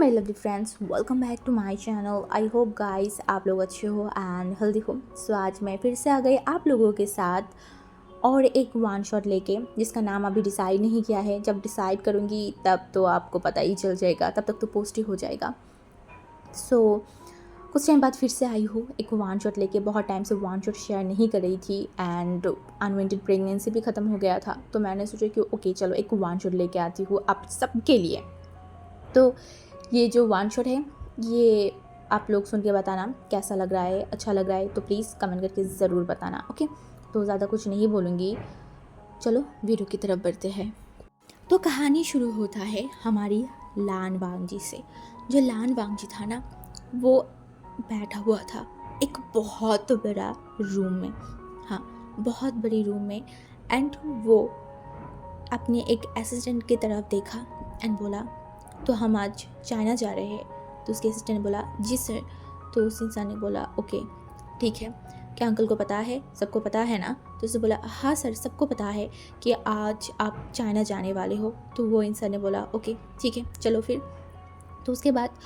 My lovely friends, welcome back to my channel. I hope guys आप लोग अच्छे हो एंड हेल्दी हो। सो आज मैं फिर से आ गई आप लोगों के साथ और एक वन शॉट लेके, जिसका नाम अभी डिसाइड नहीं किया है। जब डिसाइड करूँगी तब तो आपको पता ही चल जाएगा, तब तक तो पोस्ट ही हो जाएगा। सो कुछ टाइम बाद फिर से आई हूँ एक वन शॉट लेके। बहुत टाइम से वन शॉट शेयर नहीं कर रही थी एंड अनवांटेड प्रेगनेंसी भी ख़त्म हो गया था, तो मैंने सोचा कि ओके चलो एक वन शॉट लेके आती हूँ आप सबके लिए। तो ये जो वन शॉट है ये आप लोग सुन के बताना कैसा लग रहा है, अच्छा लग रहा है तो प्लीज़ कमेंट करके ज़रूर बताना। ओके, तो ज़्यादा कुछ नहीं बोलूँगी, चलो वीडियो की तरफ बढ़ते हैं। तो कहानी शुरू होता है हमारी लान वांगजी से। जो लान वांगजी था ना, वो बैठा हुआ था एक बहुत बड़ा रूम में। हाँ, बहुत बड़ी रूम में। एंड वो अपने एक असिस्टेंट की तरफ देखा एंड बोला, तो हम आज चाइना जा रहे हैं। तो उसके असिस्टेंट ने बोला जी सर। तो उस इंसान ने बोला ओके ठीक है, क्या अंकल को पता है, सबको पता है ना? तो उसने बोला हाँ सर, सबको पता है कि आज आप चाइना जाने वाले हो। तो वो इंसान ने बोला ओके ठीक है चलो फिर। तो उसके बाद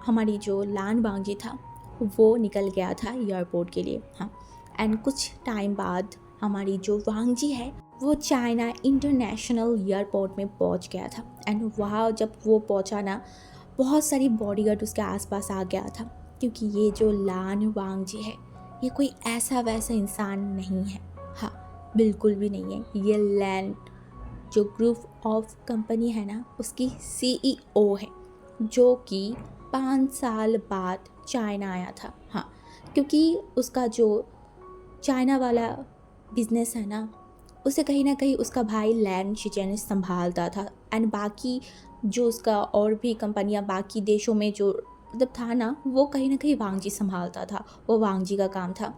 हमारी जो लान वांगजी था वो निकल गया था एयरपोर्ट के लिए। हाँ, एंड कुछ टाइम बाद हमारी जो वांगजी है वो चाइना इंटरनेशनल एयरपोर्ट में पहुंच गया था। एंड वहाँ जब वो पहुंचा ना, बहुत सारी बॉडीगार्ड उसके आसपास आ गया था, क्योंकि ये जो लान वांगजी है ये कोई ऐसा वैसा इंसान नहीं है। हाँ, बिल्कुल भी नहीं है। ये लैंड जो ग्रुप ऑफ कंपनी है ना, उसकी सीईओ है, जो कि 5 साल बाद चाइना आया था। हाँ, क्योंकि उसका जो चाइना वाला बिजनेस है ना, उसे कहीं ना कहीं उसका भाई लैन शिचेन संभालता था। एंड बाकी जो उसका और भी कंपनियां बाकी देशों में जो मतलब था ना, वो कहीं ना कहीं वांगजी संभालता था, वो वांगजी का काम था।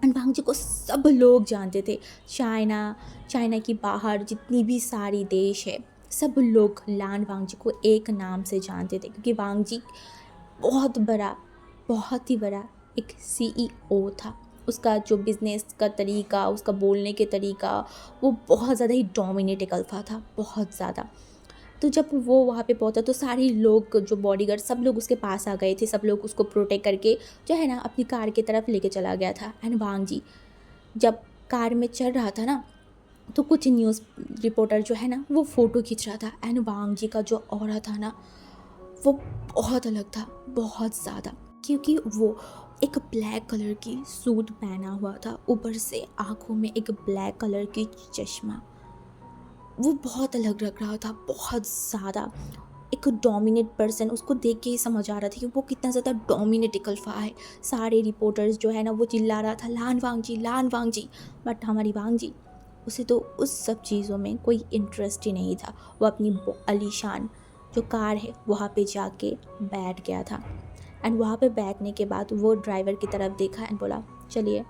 एंड वांगजी को सब लोग जानते थे। चाइना की बाहर जितनी भी सारी देश है, सब लोग लान वांगजी को एक नाम से जानते थे, क्योंकि वांगजी बहुत बड़ा, बहुत ही बड़ा एक सीईओ था। उसका जो बिज़नेस का तरीका, उसका बोलने के तरीका, वो बहुत ज़्यादा ही डोमिनेटिक अल्फा था, बहुत ज़्यादा। तो जब वो वहाँ पे पहुँचा तो सारे लोग, जो बॉडीगार्ड, सब लोग उसके पास आ गए थे। सब लोग उसको प्रोटेक्ट करके जो है ना अपनी कार की तरफ लेके चला गया था। एंड वांगजी जब कार में चल रहा था ना, तो कुछ न्यूज़ रिपोर्टर जो है ना वो फ़ोटो खींच रहा था। एंड वांगजी का जो ऑरा था ना, वो बहुत अलग था, बहुत ज़्यादा, क्योंकि वो एक ब्लैक कलर की सूट पहना हुआ था, ऊपर से आँखों में एक ब्लैक कलर की चश्मा। वो बहुत अलग लग रहा था, बहुत ज़्यादा एक डोमिनेट पर्सन। उसको देख के ही समझ आ रहा था कि वो कितना ज़्यादा डोमिनेटिक अल्फा है। सारे रिपोर्टर्स जो है ना वो चिल्ला रहा था लान वांगजी, लान वांगजी। बट हमारी वांगजी, उसे तो उस सब चीज़ों में कोई इंटरेस्ट ही नहीं था। वो अपनी आलीशान जो कार है वहाँ पे जाके बैठ गया था। एंड वहाँ पे बैठने के बाद वो ड्राइवर की तरफ देखा एंड बोला चलिए।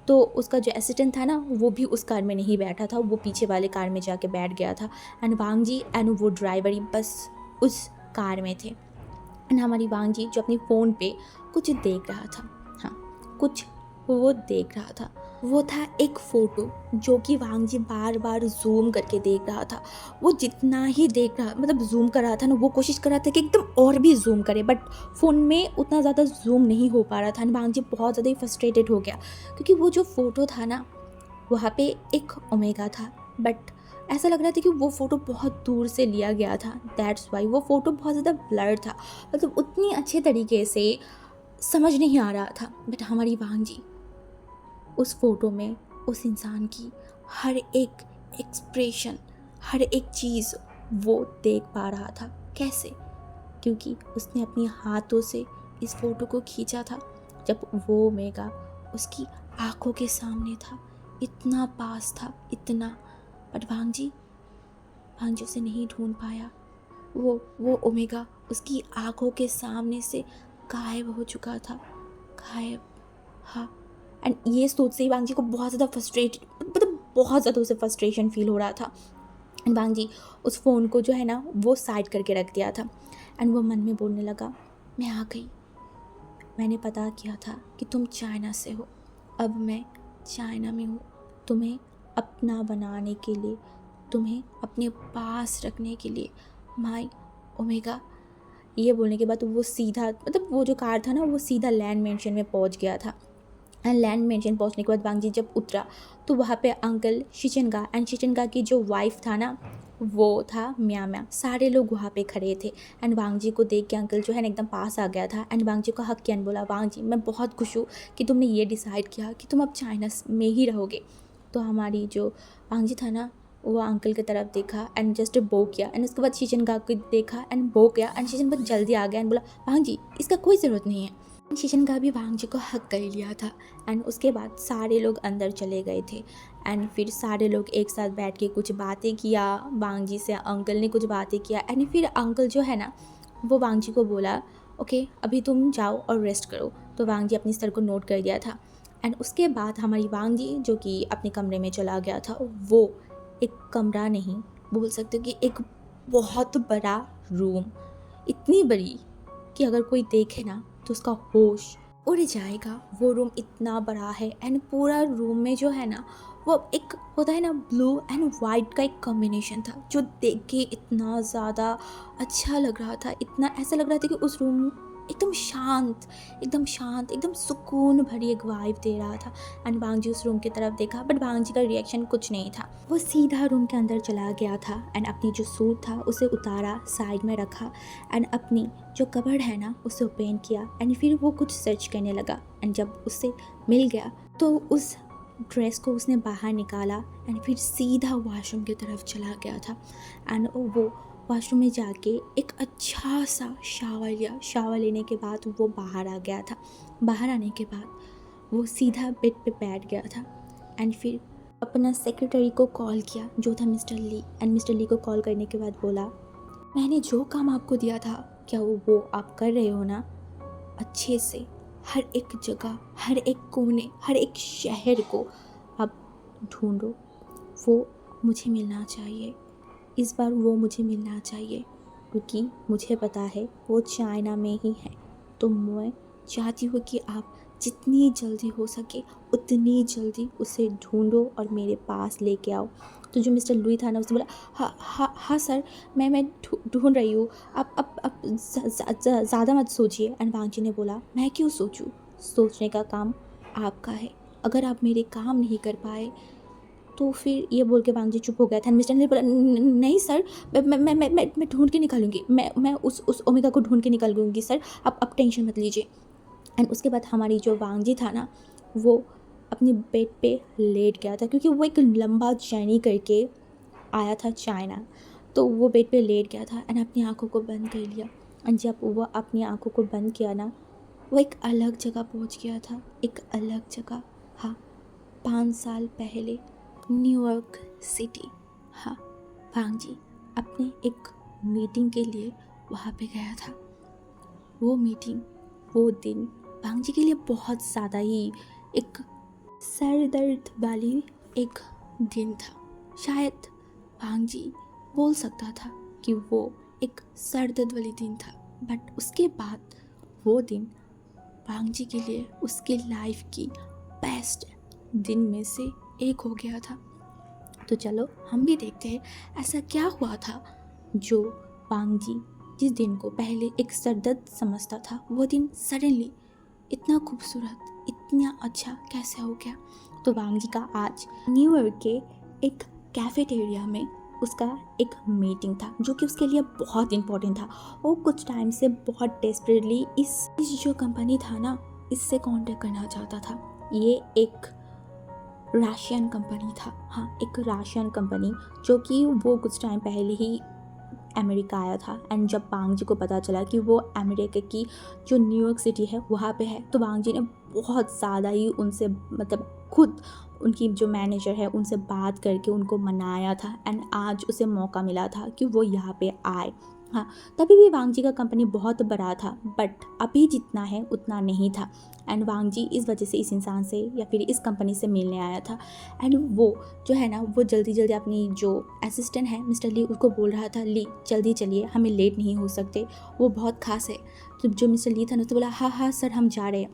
तो उसका जो असिस्टेंट था ना, वो भी उस कार में नहीं बैठा था, वो पीछे वाले कार में जाके बैठ गया था। एंड वांगजी एंड वो ड्राइवर ही बस उस कार में थे। एंड हमारी वांगजी जो अपनी फ़ोन पे कुछ देख रहा था। हाँ, कुछ वो देख रहा था। वो था एक फ़ोटो जो कि वांगजी बार बार जूम करके देख रहा था। वो जितना ही देख रहा, मतलब जूम कर रहा था ना, वो कोशिश कर रहा था कि एकदम और भी जूम करे, बट फ़ोन में उतना ज़्यादा जूम नहीं हो पा रहा था। एंड वांगजी बहुत ज़्यादा ही फ्रस्ट्रेटेड हो गया, क्योंकि वो जो फ़ोटो था ना, वहाँ पे एक ओमेगा था, बट ऐसा लग रहा था कि वो फ़ोटो बहुत दूर से लिया गया था। दैट्स वाई वो फ़ोटो बहुत ज़्यादा ब्लर था, मतलब उतनी अच्छे तरीके से समझ नहीं आ रहा था। बट हमारी वांगजी उस फ़ोटो में उस इंसान की हर एक एक्सप्रेशन, हर एक चीज़ वो देख पा रहा था। कैसे? क्योंकि उसने अपनी हाथों से इस फ़ोटो को खींचा था जब वो ओमेगा उसकी आँखों के सामने था, इतना पास था, इतना। बट वांगजी उसे नहीं ढूंढ पाया। वो ओमेगा उसकी आँखों के सामने से गायब हो चुका था, गायब। हाँ, एंड ये सोच से ही वांगजी को बहुत ज़्यादा मतलब बहुत ज़्यादा उसे फ्रस्ट्रेशन फील हो रहा था। एंड वांगजी उस फ़ोन को जो है ना वो साइड करके रख दिया था। एंड वो मन में बोलने लगा, मैं आ गई, मैंने पता किया था कि तुम चाइना से हो, अब मैं चाइना में हूँ। तुम्हें अपना बनाने के लिए, तुम्हें अपने पास रखने के लिए, माय ओमेगा, ये बोलने के बाद वो सीधा, मतलब वो जो कार था ना वो सीधा लैंड मेंशन में पहुंच गया था। एंड लैंड मेंशन पहुंचने के बाद वांग जी जब उतरा तो वहाँ पे अंकल शिचनगा एंड शिचनगा की जो वाइफ था ना वो था म्या म्या, सारे लोग वहाँ पे खड़े थे। एंड वांग जी को देख के अंकल जो है ना एकदम पास आ गया था एंड वांग जी को हक किया, बोला वांग जी मैं बहुत खुश हूँ कि तुमने ये डिसाइड किया कि तुम अब चाइना में ही रहोगे। तो हमारी जो वांग जी था ना वो अंकल की तरफ देखा एंड जस्ट बो किया एंड उसके बाद शिचनगा को देखा एंड बो किया एंड शिचन बहुत जल्दी आ गया एंड बोला वांग जी इसका कोई ज़रूरत नहीं है। शिशनका भी वांग जी को हक कर लिया था एंड उसके बाद सारे लोग अंदर चले गए थे एंड फिर सारे लोग एक साथ बैठ के कुछ बातें किया। वांग जी से अंकल ने कुछ बातें किया एंड फिर अंकल जो है ना वो वांग जी को बोला ओके अभी तुम जाओ और रेस्ट करो। तो वांग जी अपनी सर को नोट कर दिया था एंड उसके बाद हमारी वांग जी जो कि अपने कमरे में चला गया था, वो एक कमरा नहीं बोल सकते कि एक बहुत बड़ा रूम, इतनी बड़ी कि अगर कोई देखे ना तो उसका होश उड़ जाएगा। वो रूम इतना बड़ा है एंड पूरा रूम में जो है ना वो एक होता है ना ब्लू एंड वाइट का एक कॉम्बिनेशन था जो देख के इतना ज़्यादा अच्छा लग रहा था। इतना ऐसा लग रहा था कि उस रूम एकदम शांत, एकदम शांत, एकदम सुकून भरी एक वाइब दे रहा था। एंड वांग जी उस रूम की तरफ देखा बट वांग जी का रिएक्शन कुछ नहीं था। वो सीधा रूम के अंदर चला गया था एंड अपनी जो सूट था उसे उतारा, साइड में रखा एंड अपनी जो कबर्ड है ना उसे ओपन किया एंड फिर वो कुछ सर्च करने लगा एंड जब उससे मिल गया तो उस ड्रेस को उसने बाहर निकाला एंड फिर सीधा वॉशरूम की तरफ चला गया था एंड वो वॉशरूम में जाके एक अच्छा सा शावर लिया। शावर लेने के बाद वो बाहर आ गया था। बाहर आने के बाद वो सीधा बेड पे बैठ गया था एंड फिर अपना सेक्रेटरी को कॉल किया जो था मिस्टर ली एंड मिस्टर ली को कॉल करने के बाद बोला मैंने जो काम आपको दिया था क्या वो आप कर रहे हो ना? अच्छे से हर एक जगह, हर एक कोने, हर एक शहर को आप ढूंढो। वो मुझे मिलना चाहिए, इस बार वो मुझे मिलना चाहिए क्योंकि मुझे पता है वो चाइना में ही है। तो मैं चाहती हूँ कि आप जितनी जल्दी हो सके उतनी जल्दी उसे ढूंढो और मेरे पास लेके आओ। तो जो मिस्टर लुई था ना उसने बोला हाँ हाँ हाँ सर, मैं ढूंढ रही हूँ, आप ज़्यादा मत सोचिए। एंड वांग जी ने बोला मैं क्यों सोचूं, सोचने का काम आपका है। अगर आप मेरे काम नहीं कर पाए तो फिर ये बोल के वांग जी चुप हो गया था। मिस्टर ने बोला नहीं सर, मैं ढूंढ के निकालूंगी, मैं उस ओमेगा को ढूंढ के निकालूंगी सर, आप टेंशन मत लीजिए। एंड उसके बाद हमारी जो वांग जी था ना वो अपनी बेड पे लेट गया था क्योंकि वो एक लंबा जर्नी करके आया था चाइना। तो वो बेड पे लेट गया था एंड अपनी आँखों को बंद कर लिया। एंड जब वो अपनी आँखों को बंद किया ना वो एक अलग जगह पहुंच गया था, एक अलग जगह। हाँ, 5 साल पहले न्यूयॉर्क सिटी। हाँ, वांग जी अपने एक मीटिंग के लिए वहाँ पे गया था। वो मीटिंग, वो दिन वांग जी के लिए बहुत ज़्यादा ही एक सर दर्द वाली एक दिन था। शायद वांग जी बोल सकता था कि वो एक सर दर्द वाली दिन था, बट उसके बाद वो दिन वांग जी के लिए उसके लाइफ की बेस्ट दिन में से एक हो गया था। तो चलो हम भी देखते हैं ऐसा क्या हुआ था जो वांग जी जिस दिन को पहले एक सरदर्द समझता था वो दिन सडनली इतना खूबसूरत, इतना अच्छा कैसे हो गया। तो वांग जी का आज न्यूयॉर्क के एक कैफेटेरिया में उसका एक मीटिंग था जो कि उसके लिए बहुत इम्पोर्टेंट था। वो कुछ टाइम से बहुत डेस्परेटली इस जो कंपनी था ना इससे कांटेक्ट करना चाहता था। ये एक राशियन कंपनी था। हाँ, एक राशियन कंपनी जो कि वो कुछ टाइम पहले ही अमेरिका आया था। एंड जब वांग जी को पता चला कि वो अमेरिका की जो न्यूयॉर्क सिटी है वहाँ पे है तो वांग जी ने बहुत ज़्यादा ही उनसे मतलब खुद उनकी जो मैनेजर है उनसे बात करके उनको मनाया था एंड आज उसे मौका मिला था कि वो यहाँ पे आए। हाँ, तभी भी वांग जी का कंपनी बहुत बड़ा था बट अभी जितना है उतना नहीं था। एंड वांग जी इस वजह से इस इंसान से या फिर इस कंपनी से मिलने आया था। एंड वो जो है ना वो जल्दी जल्दी अपनी जो असिस्टेंट है मिस्टर ली उसको बोल रहा था ली जल्दी चलिए, हमें लेट नहीं हो सकते, वो बहुत खास है। तो जो मिस्टर ली था ना उसने बोला हाँ हाँ सर हम जा रहे हैं।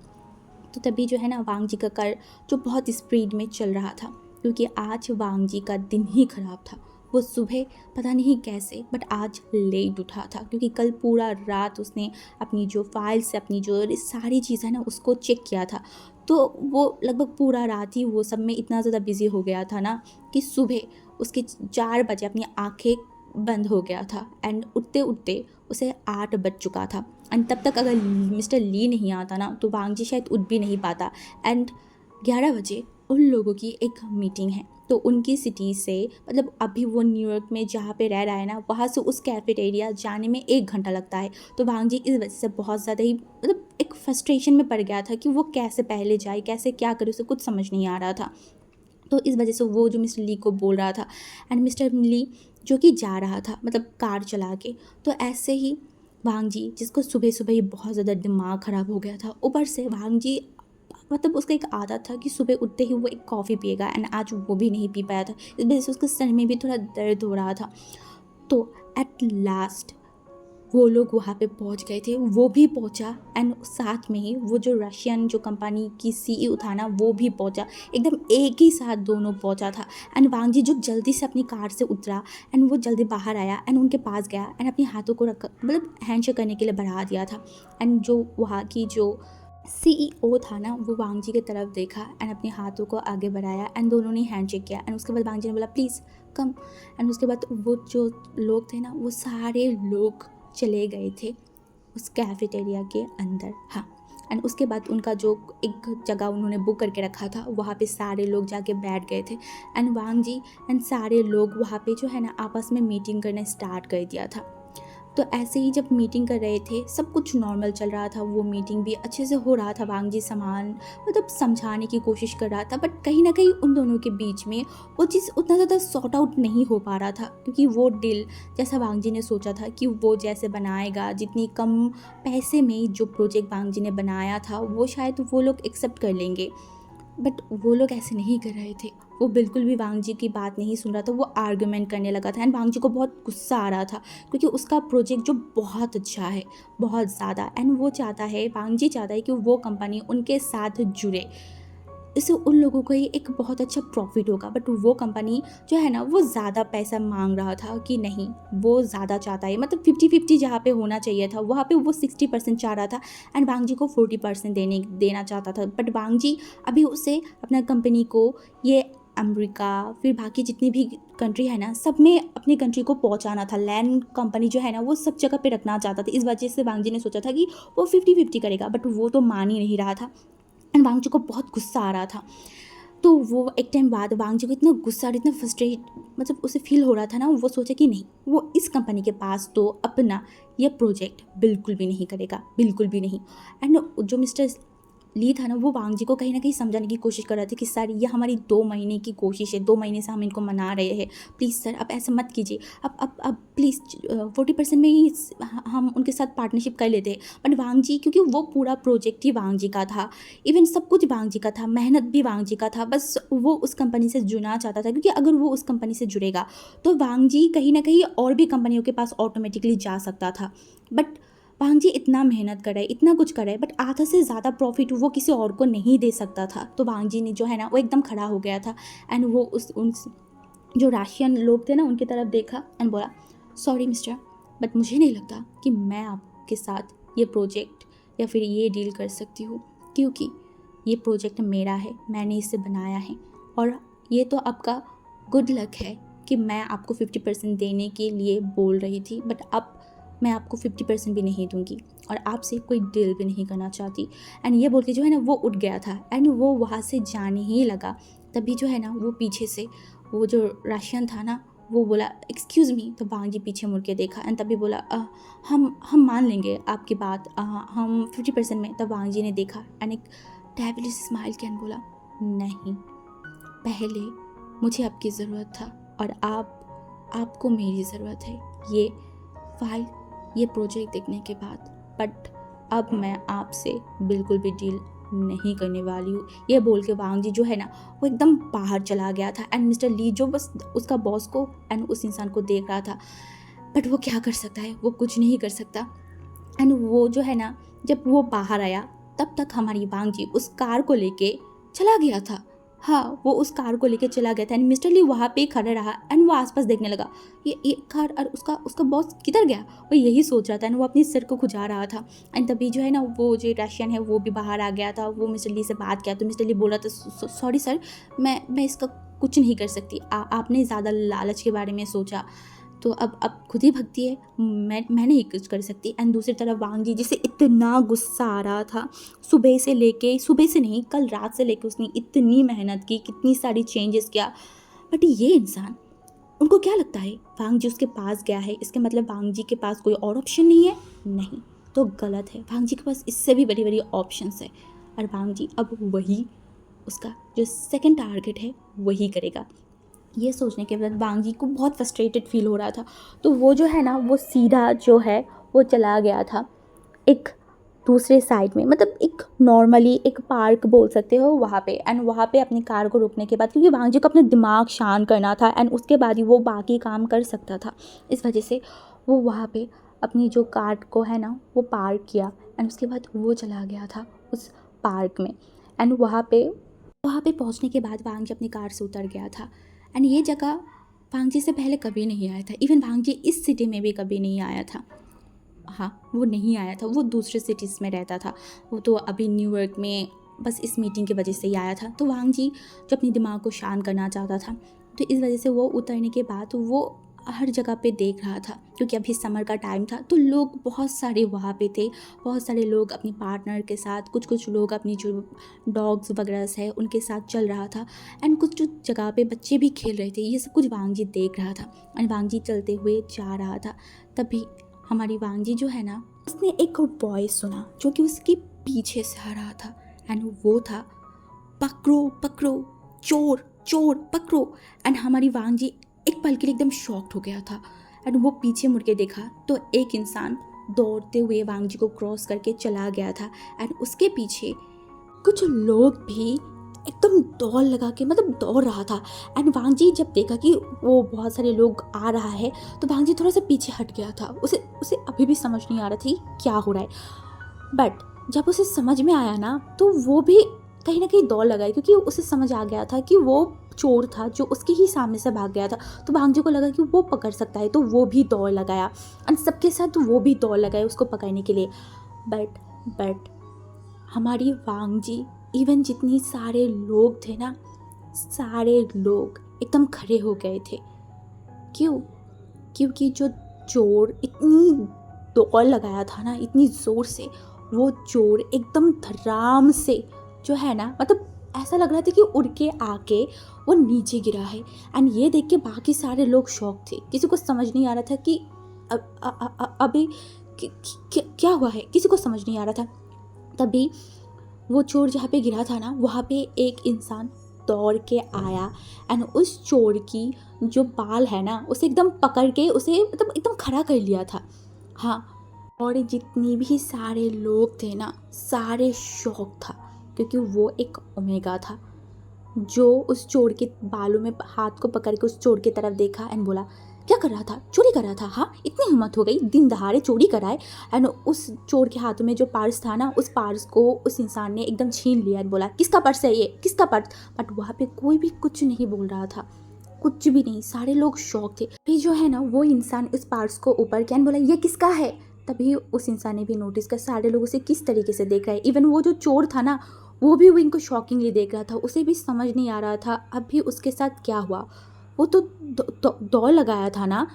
तो तभी जो है ना वांग जी का कार जो बहुत स्पीड में चल रहा था क्योंकि आज वांग जी का दिन ही ख़राब था। वो सुबह पता नहीं कैसे बट आज लेट उठा था, क्योंकि कल पूरा रात उसने अपनी जो फाइल्स, अपनी जो सारी चीज़ें ना उसको चेक किया था। तो वो लगभग पूरा रात ही वो सब में इतना ज़्यादा बिज़ी हो गया था ना कि सुबह उसके 4 बजे अपनी आँखें बंद हो गया था एंड उठते उठते उसे 8 बज चुका था। एंड तब तक अगर मिस्टर ली नहीं आता ना तो वांग जी शायद उठ भी नहीं पाता। एंड 11 बजे उन लोगों की एक मीटिंग है, तो उनकी सिटी से, मतलब अभी वो न्यूयॉर्क में जहाँ पे रह रहा है ना, वहाँ से उस कैफेटेरिया जाने में 1 घंटा लगता है। तो वांग जी इस वजह से बहुत ज़्यादा ही मतलब एक फ्रस्ट्रेशन में पड़ गया था कि वो कैसे पहले जाए, कैसे क्या करे, उसे कुछ समझ नहीं आ रहा था। तो इस वजह से वो जो मिस्टर ली को बोल रहा था एंड मिस्टर ली जो कि जा रहा था मतलब कार चला के। तो ऐसे ही वांग जी, जिसको सुबह सुबह ही बहुत ज़्यादा दिमाग ख़राब हो गया था, ऊपर से वांग जी मतलब उसका एक आदत था कि सुबह उठते ही वो एक कॉफ़ी पिएगा एंड आज वो भी नहीं पी पाया था। इस वजह से उसके सर में भी थोड़ा दर्द हो रहा था। तो एट लास्ट वो लोग वहाँ पे पहुँच गए थे, वो भी पहुँचा एंड साथ में ही वो जो रशियन जो कंपनी की सीईओ था ना वो भी पहुँचा। एकदम एक ही साथ दोनों पहुँचा था। एंड वांग जी जो जल्दी से अपनी कार से उतरा एंड वो जल्दी बाहर आया एंड उनके पास गया एंड अपने हाथों को रख मतलब हैंडशेक करने के लिए बढ़ा दिया था। एंड जो वहाँ की जो सीईओ था ना वो वांग जी की तरफ देखा एंड अपने हाथों को आगे बढ़ाया एंड दोनों ने हैंडशेक किया एंड उसके बाद वांग जी ने बोला प्लीज़ कम। एंड उसके बाद वो जो लोग थे ना वो सारे लोग चले गए थे उस कैफेटेरिया के अंदर। हाँ, एंड उसके बाद उनका जो एक जगह उन्होंने बुक करके रखा था वहाँ पे सारे लोग जाके बैठ गए थे एंड वांग जी एंड सारे लोग वहाँ पे जो है ना आपस में मीटिंग करने स्टार्ट कर दिया था। तो ऐसे ही जब मीटिंग कर रहे थे सब कुछ नॉर्मल चल रहा था, वो मीटिंग भी अच्छे से हो रहा था। वांग जी सामान मतलब समझाने की कोशिश कर रहा था बट कहीं ना कहीं उन दोनों के बीच में वो चीज़ उतना ज़्यादा सॉर्ट आउट नहीं हो पा रहा था, क्योंकि वो डील जैसा वांग जी ने सोचा था कि वो जैसे बनाएगा, जितनी कम पैसे में जो प्रोजेक्ट वांग जी ने बनाया था वो शायद वो लोग एक्सेप्ट कर लेंगे, बट वो लोग ऐसे नहीं कर रहे थे। वो बिल्कुल भी वांग जी की बात नहीं सुन रहा था, वो आर्गुमेंट करने लगा था एंड वांग जी को बहुत गुस्सा आ रहा था क्योंकि उसका प्रोजेक्ट जो बहुत अच्छा है, बहुत ज़्यादा, एंड वो चाहता है, वांग जी चाहता है कि वो कंपनी उनके साथ जुड़े। इससे उन लोगों को ही एक बहुत अच्छा प्रॉफिट होगा, बट वो कंपनी जो है ना वो ज़्यादा पैसा मांग रहा था कि नहीं, वो ज़्यादा चाहता है, मतलब 50-50 जहाँ पे होना चाहिए था वहाँ पे वो 60% चाह रहा था एंड वांग जी को 40% देना चाहता था। बट वांग जी अभी उसे अपना कंपनी को ये अमेरिका फिर बाकी जितनी भी कंट्री है ना सब में अपनी कंट्री को पहुंचाना था। लैंड कंपनी जो है ना वो सब जगह पे रखना चाहता था। इस वजह से वांग जी ने सोचा था कि वो 50-50 करेगा, बट वो तो मान ही नहीं रहा था एंड वांग जी को बहुत गुस्सा आ रहा था। तो वो एक टाइम बाद वांग जी को इतना गुस्सा और इतना फ्रस्ट्रेट मतलब उसे फील हो रहा था ना, वो सोचा कि नहीं, वो इस कंपनी के पास तो अपना ये प्रोजेक्ट बिल्कुल भी नहीं करेगा, बिल्कुल भी नहीं। एंड जो मिस्टर ली था ना वो वांग जी को कहीं ना कहीं समझाने की कोशिश कर रहा था कि सर ये हमारी 2 महीने की कोशिश है, 2 महीने से हम इनको मना रहे हैं, प्लीज़ सर अब ऐसा मत कीजिए, अब प्लीज़ 40% में ही हम उनके साथ पार्टनरशिप कर लेते हैं। बट वांग जी, क्योंकि वो पूरा प्रोजेक्ट ही वांग जी का था, इवन सब कुछ वांग जी का था, मेहनत भी वांग जी का था, बस वो उस कंपनी से जुड़ना चाहता था, क्योंकि अगर वो उस कंपनी से जुड़ेगा तो वांग जी कहीं ना कहीं और भी कंपनियों के पास ऑटोमेटिकली जा सकता था। बट वांग जी इतना मेहनत कर रहा है, इतना कुछ कर रहा है, बट आधा से ज़्यादा प्रॉफिट वो किसी और को नहीं दे सकता था। तो वांग जी ने जो है ना वो एकदम खड़ा हो गया था एंड वो उन जो राशियन लोग थे ना उनकी तरफ देखा एंड बोला सॉरी मिस्टर, बट मुझे नहीं लगता कि मैं आपके साथ ये प्रोजेक्ट या फिर ये डील कर सकती हूँ, क्योंकि ये प्रोजेक्ट मेरा है, मैंने इसे बनाया है और ये तो आपका गुड लक है कि मैं आपको 50% देने के लिए बोल रही थी, बट अब मैं आपको 50% भी नहीं दूंगी और आपसे कोई डील भी नहीं करना चाहती। एंड ये बोल के जो है ना वो उठ गया था एंड वो वहाँ से जाने ही लगा। तभी जो है ना वो पीछे से वो जो रशियन था ना वो बोला एक्सक्यूज़ मी। तो वांग जी पीछे मुड़ के देखा एंड तभी बोला हम मान लेंगे आपकी बात, हम 50% में। तब वांग जी ने देखा एंड एक डेविलिश स्माइल किया एंड बोला नहीं, पहले मुझे आपकी ज़रूरत था और आपको मेरी ज़रूरत है ये फाइल, ये प्रोजेक्ट देखने के बाद, बट अब मैं आपसे बिल्कुल भी डील नहीं करने वाली हूँ। ये बोल के वांग जी जो है ना वो एकदम बाहर चला गया था एंड मिस्टर ली जो बस उसका बॉस को एंड उस इंसान को देख रहा था, बट वो क्या कर सकता है, वो कुछ नहीं कर सकता। एंड वो जो है ना जब वो बाहर आया तब तक हमारी वांग जी उस कार को लेके चला गया था। हाँ, वो उस कार को लेके चला गया था एंड मिस्टर ली वहाँ पे ही खड़ा रहा एंड वो आसपास देखने लगा, ये कार और उसका उसका बॉस किधर गया, वो यही सोच रहा था एंड वो अपने सिर को खुजा रहा था। एंड तभी जो है ना वो जो रशियन है वो भी बाहर आ गया था, वो मिस्टर ली से बात किया तो मिस्टर ली बोल रहा था सॉरी सर, मैं इसका कुछ नहीं कर सकती, आपने ज़्यादा लालच के बारे में सोचा तो अब खुद ही भगती है, मैं नहीं कुछ कर सकती। एंड दूसरी तरफ वांग जी जिसे इतना गुस्सा आ रहा था, सुबह से नहीं कल रात से लेके उसने इतनी मेहनत की, कितनी सारी चेंजेस किया, बट ये इंसान, उनको क्या लगता है वांग जी उसके पास गया है इसके मतलब वांग जी के पास कोई और ऑप्शन नहीं है? नहीं, तो गलत है, वांग जी के पास इससे भी बड़ी बड़ी ऑप्शंस है और वांग जी अब वही उसका जो सेकंड टारगेट है वही करेगा। ये सोचने के बाद वांग जी को बहुत फ्रस्ट्रेटेड फील हो रहा था, तो वो जो है ना वो सीधा जो है वो चला गया था एक दूसरे साइड में, मतलब एक नॉर्मली एक पार्क बोल सकते हो वहाँ पे। एंड वहाँ पे अपनी कार को रुकने के बाद, क्योंकि वांग जी को अपना दिमाग शांत करना था एंड उसके बाद ही वो बाकी काम कर सकता था, इस वजह से वो वहाँ पे अपनी जो कार को है ना वो पार्क किया एंड उसके बाद वो चला गया था उस पार्क में। एंड वहाँ पे पहुँचने के बाद वांग जी अपनी कार से उतर गया था एंड ये जगह वांग जी से पहले कभी नहीं आया था, इवन वांग जी इस सिटी में भी कभी नहीं आया था। हाँ, वो नहीं आया था, वो दूसरे सिटीज़ में रहता था, वो तो अभी न्यूयॉर्क में बस इस मीटिंग की वजह से ही आया था। तो वांग जी जो अपने दिमाग को शांत करना चाहता था, तो इस वजह से वो उतरने के बाद वो हर जगह पे देख रहा था, क्योंकि अभी समर का टाइम था तो लोग बहुत सारे वहाँ पे थे, बहुत सारे लोग अपनी पार्टनर के साथ, कुछ लोग अपनी जो डॉग्स वगैरह है उनके साथ चल रहा था एंड कुछ जगह पे बच्चे भी खेल रहे थे, ये सब कुछ वांग जी देख रहा था एंड वांग जी चलते हुए जा रहा था। तभी हमारी वांग जी जो है ना उसने एक वॉइस सुना जो कि उसके पीछे से आ रहा था एंड वो था पकड़ो पकड़ो, चोर चोर पकड़ो। एंड हमारी वांग जी एक पल के लिए एकदम शॉक्ड हो गया था एंड वो पीछे मुड़ के देखा तो एक इंसान दौड़ते हुए वांग जी को क्रॉस करके चला गया था एंड उसके पीछे कुछ लोग भी एकदम दौड़ लगा के मतलब दौड़ रहा था। एंड वांग जी जब देखा कि वो बहुत सारे लोग आ रहा है तो वांग जी थोड़ा सा पीछे हट गया था, उसे उसे अभी भी समझ नहीं आ रहा थी क्या हो रहा है, बट जब उसे समझ में आया ना तो वो भी कहीं ना कहीं दौड़ लगाई, क्योंकि उसे समझ आ गया था कि वो चोर था जो उसके ही सामने से भाग गया था। तो वांग जी को लगा कि वो पकड़ सकता है तो वो भी दौड़ लगाया एंड सबके साथ वो भी दौड़ लगाए उसको पकड़ने के लिए। बट हमारी वांग जी, इवन जितनी सारे लोग थे ना, सारे लोग एकदम खड़े हो गए थे। क्यों? क्योंकि जो चोर इतनी दौड़ लगाया था ना इतनी ज़ोर से, वो चोर एकदम धड़ाम से जो है ना, मतलब ऐसा लग रहा था कि उड़ के आके वो नीचे गिरा है। एंड ये देख के बाकी सारे लोग शॉक थे, किसी को समझ नहीं आ रहा था कि अभी क्या हुआ है, किसी को समझ नहीं आ रहा था। तभी वो चोर जहाँ पे गिरा था ना वहाँ पे एक इंसान दौड़ के आया एंड उस चोर की जो बाल है ना उसे एकदम पकड़ के उसे मतलब एकदम खड़ा कर लिया था। हाँ, और जितनी भी सारे लोग थे ना सारे शॉक था, क्योंकि वो एक ओमेगा था जो उस चोर के बालों में हाथ को पकड़ के उस चोर की तरफ देखा एंड बोला क्या कर रहा था, चोरी कर रहा था, हाँ इतनी हिम्मत हो गई दिन दहाड़े चोरी कराए। एंड उस चोर के हाथों में जो पर्स था ना उस पर्स को उस इंसान ने एकदम छीन लिया एंड बोला किसका पर्स है ये, किसका पर्स। बट वहाँ पे कोई भी कुछ नहीं बोल रहा था, कुछ भी नहीं, सारे लोग शॉक थे। फिर जो है ना वो इंसान उस पर्स को ऊपर किया एंड बोला ये किसका है। तभी उस इंसान ने भी नोटिस कर सारे लोग उसे किस तरीके से देख रहे हैं, इवन वो जो चोर था ना वो भी इनको शॉकिंगली देख रहा था, उसे भी समझ नहीं आ रहा था अभी उसके साथ क्या हुआ। वो तो दौड़ लगाया था ना,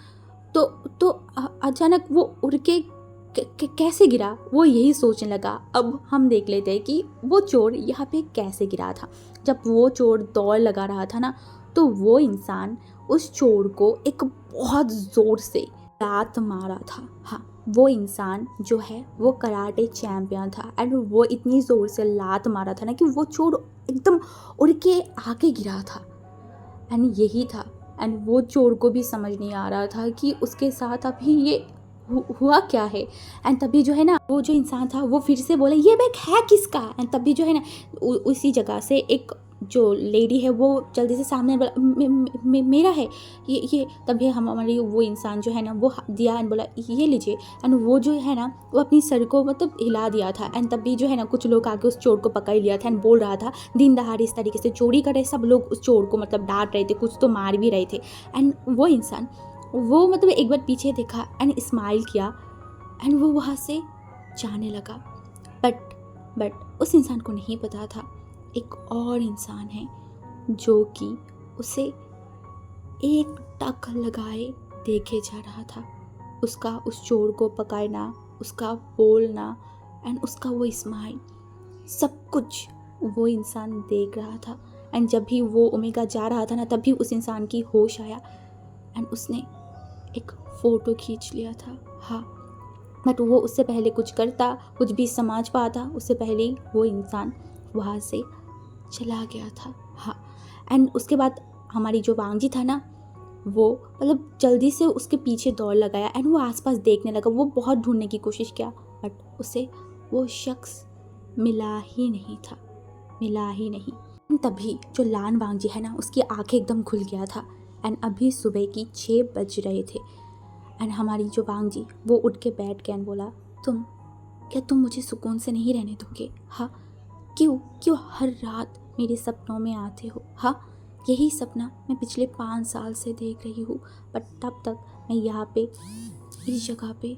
तो अचानक वो उड़ के कैसे गिरा, वो यही सोचने लगा। अब हम देख लेते हैं कि वो चोर यहाँ पे कैसे गिरा था। जब वो चोर दौड़ लगा रहा था ना तो वो इंसान उस चोर को एक बहुत ज़ोर से लात मारा था। हाँ, वो इंसान जो है वो कराटे चैम्पियन था एंड वो इतनी ज़ोर से लात मारा था ना कि वो चोर एकदम उड़ के आगे गिरा था। एंड यही था, एंड वो चोर को भी समझ नहीं आ रहा था कि उसके साथ अभी ये हुआ क्या है। एंड तभी जो है ना वो जो इंसान था वो फिर से बोला ये बैग है किसका। एंड तभी जो है ना उसी जगह से एक जो लेडी है वो जल्दी से सामने बोला मेरा है ये। तभी हमारी वो इंसान जो है ना वो दिया एंड बोला ये लीजिए। एंड वो जो है ना वो अपनी सर को मतलब हिला दिया था। एंड तभी जो है ना कुछ लोग आके उस चोर को पकड़ लिया था एंड बोल रहा था दिन दहाड़े इस तरीके से चोरी कर रहे। सब लोग उस चोर को मतलब डांट रहे थे, कुछ तो मार भी रहे थे। एंड वो इंसान वो मतलब एक बार पीछे देखा एंड स्माइल किया एंड वो वहाँ से जाने लगा। बट उस इंसान को नहीं पता था एक और इंसान है जो कि उसे एक टक लगाए देखे जा रहा था। उसका उस चोर को पकड़ना, उसका बोलना एंड उसका वो स्माइल, सब कुछ वो इंसान देख रहा था। एंड जब भी वो ओमेगा जा रहा था ना तभी उस इंसान की होश आया एंड उसने एक फ़ोटो खींच लिया था। हाँ, बट वो उससे पहले कुछ करता, कुछ भी समझ पाता, उससे पहले ही वो इंसान वहाँ से चला गया था। हाँ, एंड उसके बाद हमारी जो वांगजी था ना वो मतलब जल्दी से उसके पीछे दौड़ लगाया एंड वो आसपास देखने लगा। वो बहुत ढूंढने की कोशिश किया बट उसे वो शख्स मिला ही नहीं था, मिला ही नहीं। तभी जो लान वांगजी है ना उसकी आंखें एकदम खुल गया था एंड अभी सुबह की 6 बज रहे थे। एंड हमारी जो वांगजी वो उठ के बैठ गया एंड बोला क्या तुम मुझे सुकून से नहीं रहने दोगे। हाँ, क्यों हर रात मेरे सपनों में आते हो। हाँ, यही सपना मैं पिछले 5 साल से देख रही हूँ बट तब तक मैं यहाँ पे इस जगह पे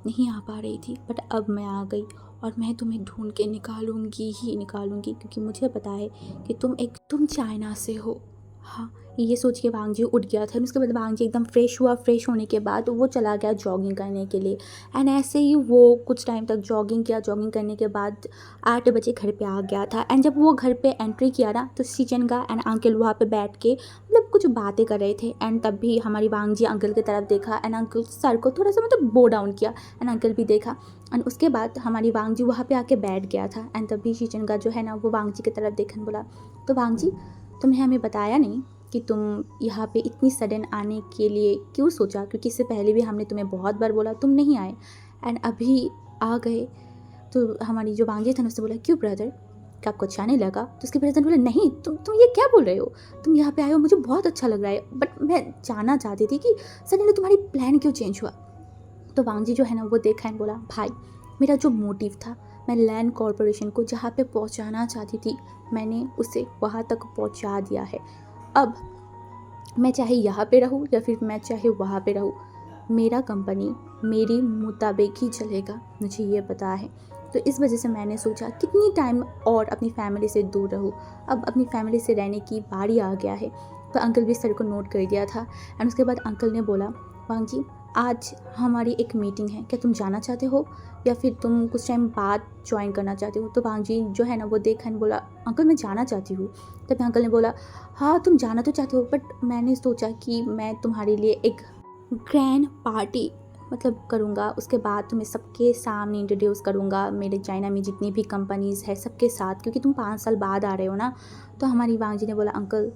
नहीं आ पा रही थी। बट अब मैं आ गई और मैं तुम्हें ढूंढ के निकालूंगी ही निकालूंगी क्योंकि मुझे पता है कि तुम चाइना से हो। हाँ, ये सोच के वांगजी उठ गया था। उसके बाद वांगजी एकदम फ्रेश हुआ। फ्रेश होने के बाद वो चला गया जॉगिंग करने के लिए। एंड ऐसे ही वो कुछ टाइम तक जॉगिंग किया। जॉगिंग करने के बाद 8 बजे घर पे आ गया था। एंड जब वो घर पे एंट्री किया ना तो शिचेनगा एंड अंकल वहाँ पे बैठ के मतलब कुछ बातें कर रहे थे। एंड तब भी हमारी वांगजी अंकल की तरफ देखा एंड अंकल सर को थोड़ा सा मतलब बो डाउन किया एंड अंकल भी देखा। एंड उसके बाद हमारी वांगजी वहाँ पे आके बैठ गया था। एंड तभी शिचेनगा जो है ना वो वांगजी की तरफ देखने बोला तो वांगजी तुमने हमें बताया नहीं कि तुम यहाँ पे इतनी सडन आने के लिए क्यों सोचा, क्योंकि इससे पहले भी हमने तुम्हें बहुत बार बोला तुम नहीं आए एंड अभी आ गए। तो हमारी जो वांगजी था उससे बोला क्यों ब्रदर, क्या आपको अच्छा नहीं लगा। तो उसके ब्रदर ने बोला नहीं तुम ये क्या बोल रहे हो, तुम यहाँ पे आए हो मुझे बहुत अच्छा लग रहा है बट मैं जानना चाहती थी कि सडनली तुम्हारी प्लान क्यों चेंज हुआ। तो वांगजी जो है ना वो देखा एंड बोला भाई मेरा जो मोटिव था, मैं लैंड कॉरपोरेशन को जहाँ पे पहुँचाना चाहती थी मैंने उसे वहाँ तक पहुँचा दिया है। अब मैं चाहे यहाँ पे रहूँ या फिर मैं चाहे वहाँ पे रहूँ, मेरा कंपनी मेरी मुताबिक ही चलेगा, मुझे ये पता है। तो इस वजह से मैंने सोचा कितनी टाइम और अपनी फैमिली से दूर रहूँ। अब अपनी फैमिली से रहने की बारी आ गया है। तो अंकल भी सर को नोट कर दिया था एंड उसके बाद अंकल ने बोला वांगजी आज हमारी एक मीटिंग है, क्या तुम जाना चाहते हो या फिर तुम कुछ टाइम बाद ज्वाइन करना चाहते हो। तो वांगजी जो है ना वो देखा एंड बोला अंकल मैं जाना चाहती हूँ। तब अंकल ने बोला हाँ तुम जाना तो चाहते हो बट मैंने सोचा कि मैं तुम्हारे लिए एक ग्रैंड पार्टी मतलब करूँगा, उसके बाद तुम्हें सबके सामने इंट्रोड्यूस करूँगा मेरे चाइना में जितनी भी कंपनीज़ है सबके साथ, क्योंकि तुम 5 साल बाद आ रहे हो ना। तो हमारी वांगजी ने बोला अंकल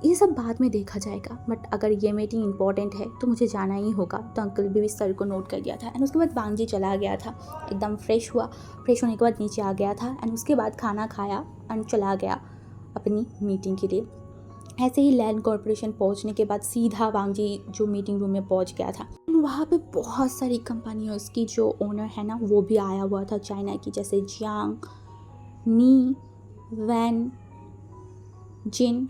ये सब बाद में देखा जाएगा बट अगर ये मीटिंग इंपॉर्टेंट है तो मुझे जाना ही होगा। तो अंकल भी सर को नोट कर दिया था एंड उसके बाद वांगजी चला गया था। एकदम फ्रेश हुआ। फ्रेश होने के बाद नीचे आ गया था एंड उसके बाद खाना खाया एंड चला गया अपनी मीटिंग के लिए। ऐसे ही लैंड कॉरपोरेशन पहुंचने के बाद सीधा वांगजी जो मीटिंग रूम में पहुंच गया था। वहाँ पे बहुत सारी कंपनियों उसकी जो ओनर है ना वो भी आया हुआ था चाइना की, जैसे Jiang, Ni, Wan, Jin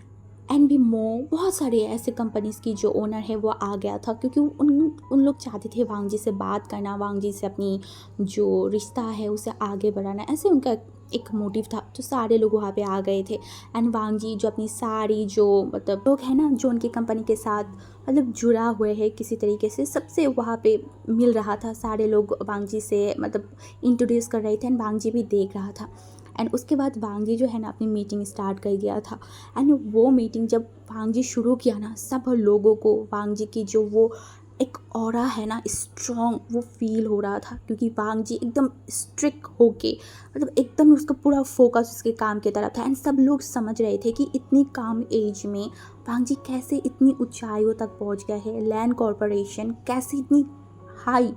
and भी बहुत सारे ऐसे कंपनीज़ की जो ओनर है वो आ गया था, क्योंकि उन लोग चाहते थे वांगजी से बात करना, वांगजी से अपनी जो रिश्ता है उसे आगे बढ़ाना। ऐसे उनका एक मोटिव था। तो सारे लोग वहाँ पे आ गए थे एंड वांगजी जो अपनी सारी जो मतलब लोग हैं ना जो उनकी कंपनी के साथ मतलब जुड़ा हुए है किसी तरीके से, सबसे वहाँ पे मिल रहा था। सारे लोग वांगजी से मतलब इंट्रोड्यूस कर रहे थे एंड वांगजी भी देख रहा था। एंड उसके बाद वांगजी जो है ना अपनी मीटिंग स्टार्ट कर दिया था। एंड वो मीटिंग जब वांगजी शुरू किया ना सब लोगों को वांगजी की जो वो एक ऑरा है ना स्ट्रॉन्ग वो फील हो रहा था, क्योंकि वांगजी एकदम स्ट्रिक्ट होके मतलब एकदम उसका पूरा फोकस उसके काम की तरफ था। एंड सब लोग समझ रहे थे कि इतनी कम एज में वांगजी कैसे इतनी ऊंचाइयों तक पहुंच गया है, लैंड कॉरपोरेशन कैसे इतनी हाई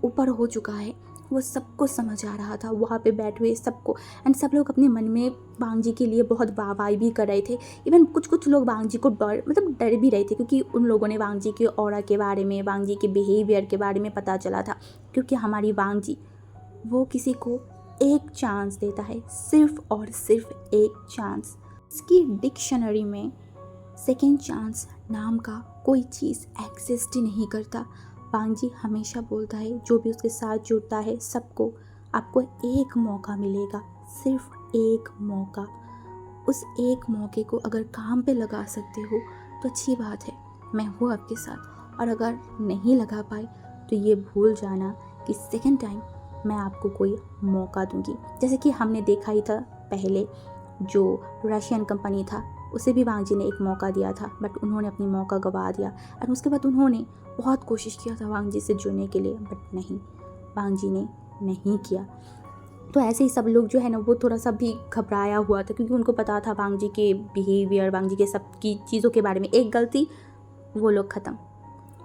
ऊपर हो चुका है, वो सबको समझ आ रहा था, वहाँ पे बैठे हुए सबको। एंड सब लोग अपने मन में वांग जी के लिए बहुत वाहवाही भी कर रहे थे। इवन कुछ लोग वांग जी को डर भी रहे थे, क्योंकि उन लोगों ने वांग जी के ऑरा के बारे में, वांग जी के बिहेवियर के बारे में पता चला था। क्योंकि हमारी वांग जी वो किसी को एक चांस देता है, सिर्फ और सिर्फ एक चांस। इसकी डिक्शनरी में सेकेंड चांस नाम का कोई चीज़ एग्जिस्ट ही नहीं करता। वांग जी हमेशा बोलता है जो भी उसके साथ जुड़ता है सबको, आपको एक मौका मिलेगा, सिर्फ एक मौका। उस एक मौके को अगर काम पे लगा सकते हो तो अच्छी बात है, मैं हूँ आपके साथ। और अगर नहीं लगा पाए तो ये भूल जाना कि सेकेंड टाइम मैं आपको कोई मौका दूंगी। जैसे कि हमने देखा ही था पहले, जो रशियन कंपनी था उसे भी वांग जी ने एक मौका दिया था, बट उन्होंने अपनी मौका गंवा दिया। और उसके बाद उन्होंने बहुत कोशिश किया था वांग जी से जुड़ने के लिए, बट नहीं, वांग जी ने नहीं किया। तो ऐसे ही सब लोग जो है ना वो थोड़ा सा भी घबराया हुआ था, क्योंकि उनको पता था वांग जी के बिहेवियर, वांग जी के सब की चीज़ों के बारे में। एक गलती, वो लोग ख़त्म,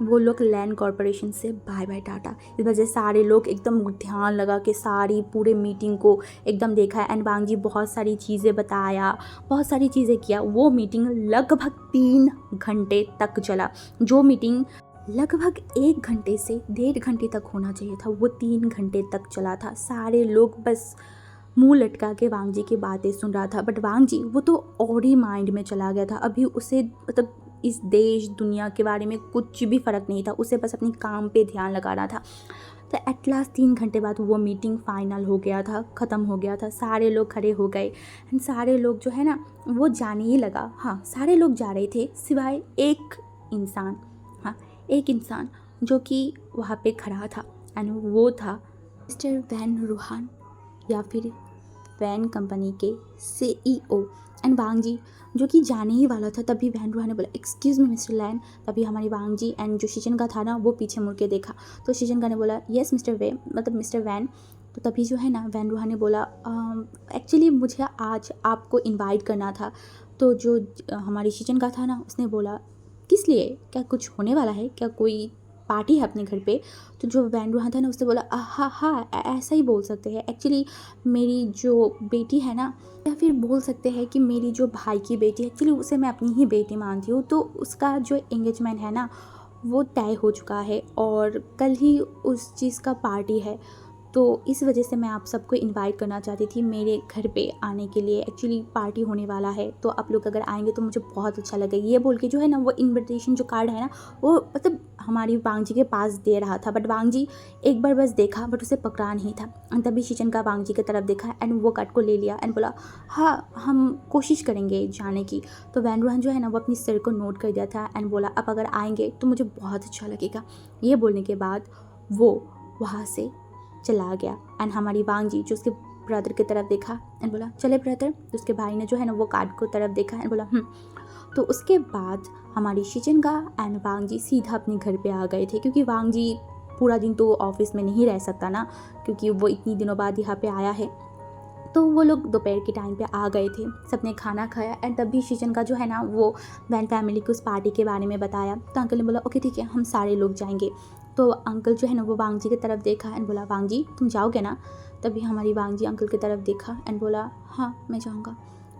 वो लोग लैंड कॉरपोरेशन से बाय बाय टाटा। इस वजह से सारे लोग एकदम ध्यान लगा के सारी पूरे मीटिंग को एकदम देखा है। एंड वांग जी बहुत सारी चीज़ें बताया, बहुत सारी चीज़ें किया। वो मीटिंग लगभग 3 घंटे तक चला। जो मीटिंग लगभग 1 घंटे से 1.5 घंटे तक होना चाहिए था, वो 3 घंटे तक चला था। सारे लोग बस मुंह लटका के वांग जी की बातें सुन रहा था। बट वांग जी वो तो और ही माइंड में चला गया था। अभी उसे मतलब इस देश दुनिया के बारे में कुछ भी फ़र्क नहीं था, उसे बस अपनी काम पे ध्यान लगा रहा था। तो एट लास्ट 3 घंटे बाद वो मीटिंग फाइनल हो गया था, ख़त्म हो गया था। सारे लोग खड़े हो गए एंड सारे लोग जो है ना वो जाने ही लगा। हाँ, सारे लोग जा रहे थे सिवाय एक इंसान। हाँ, एक इंसान जो कि वहाँ पे खड़ा था, एंड वो था मिस्टर वैन रूहान, या फिर वैन कंपनी के CEO। एंड वांग जी जो कि जाने ही वाला था, तभी वैन रूहान ने बोला एक्सक्यूज़ मी मिस्टर लैन। तभी हमारी वांग जी एंड जो शिजन का था ना वो पीछे मुड़ के देखा, तो शिजन का ने बोला यस मिस्टर वैन। तो तभी जो है ना वैन रूहान ने बोला एक्चुअली मुझे आज आपको इनवाइट करना था। तो जो हमारी शिजन का था ना उसने बोला किस लिए, क्या कुछ होने वाला है, क्या कोई पार्टी है अपने घर पे? तो जो वैन रूहान था ना उसने बोला हाँ हाँ ऐसा ही बोल सकते हैं। एक्चुअली मेरी जो बेटी है ना, या फिर बोल सकते हैं कि मेरी जो भाई की बेटी है, एक्चुअली उसे मैं अपनी ही बेटी मानती हूँ। तो उसका जो एंगेजमेंट है ना वो तय हो चुका है और कल ही उस चीज़ का पार्टी है। तो इस वजह से मैं आप सबको इनवाइट करना चाहती थी मेरे घर पे आने के लिए। एक्चुअली पार्टी होने वाला है, तो आप लोग अगर आएंगे तो मुझे बहुत अच्छा लगेगा। ये बोल के जो है ना वो इनविटेशन जो कार्ड है ना वो मतलब हमारी वांग जी के पास दे रहा था। बट वांग जी एक बार बस देखा, बट उसे पकड़ा नहीं था। तभी शिचन का वांग जी की तरफ देखा एंड वो कार्ड को ले लिया एंड बोला हाँ हम कोशिश करेंगे जाने की। तो वैन रूहान जो है ना वो अपनी सिर को नोट कर दिया था एंड बोला अब अगर आएंगे तो मुझे बहुत अच्छा लगेगा। ये बोलने के बाद वो वहाँ से चला गया। एंड हमारी वांग जी जो उसके ब्रदर की तरफ देखा एंड बोला चले ब्रदर। तो उसके भाई ने जो है ना वो कार्ड को तरफ देखा एंड बोला तो उसके बाद हमारी शिचनगा एंड वांग जी सीधा अपने घर पे आ गए थे, क्योंकि वांग जी पूरा दिन तो ऑफिस में नहीं रह सकता ना, क्योंकि वो इतनी दिनों बाद यहाँ पे आया है। तो वो लोग दोपहर के टाइम पे आ गए थे, सबने खाना खाया एंड तभी शिचन का जो है ना वो वैन फैमिली की उस पार्टी के बारे में बताया। तो अंकल ने बोला ओके ठीक है हम सारे लोग जाएंगे। तो अंकल जो है ना वो वांग जी की तरफ देखा एंड बोला वांग जी तुम जाओगे ना? तभी हमारी वांग जी अंकल की तरफ देखा एंड बोला हाँ मैं जाऊँगा।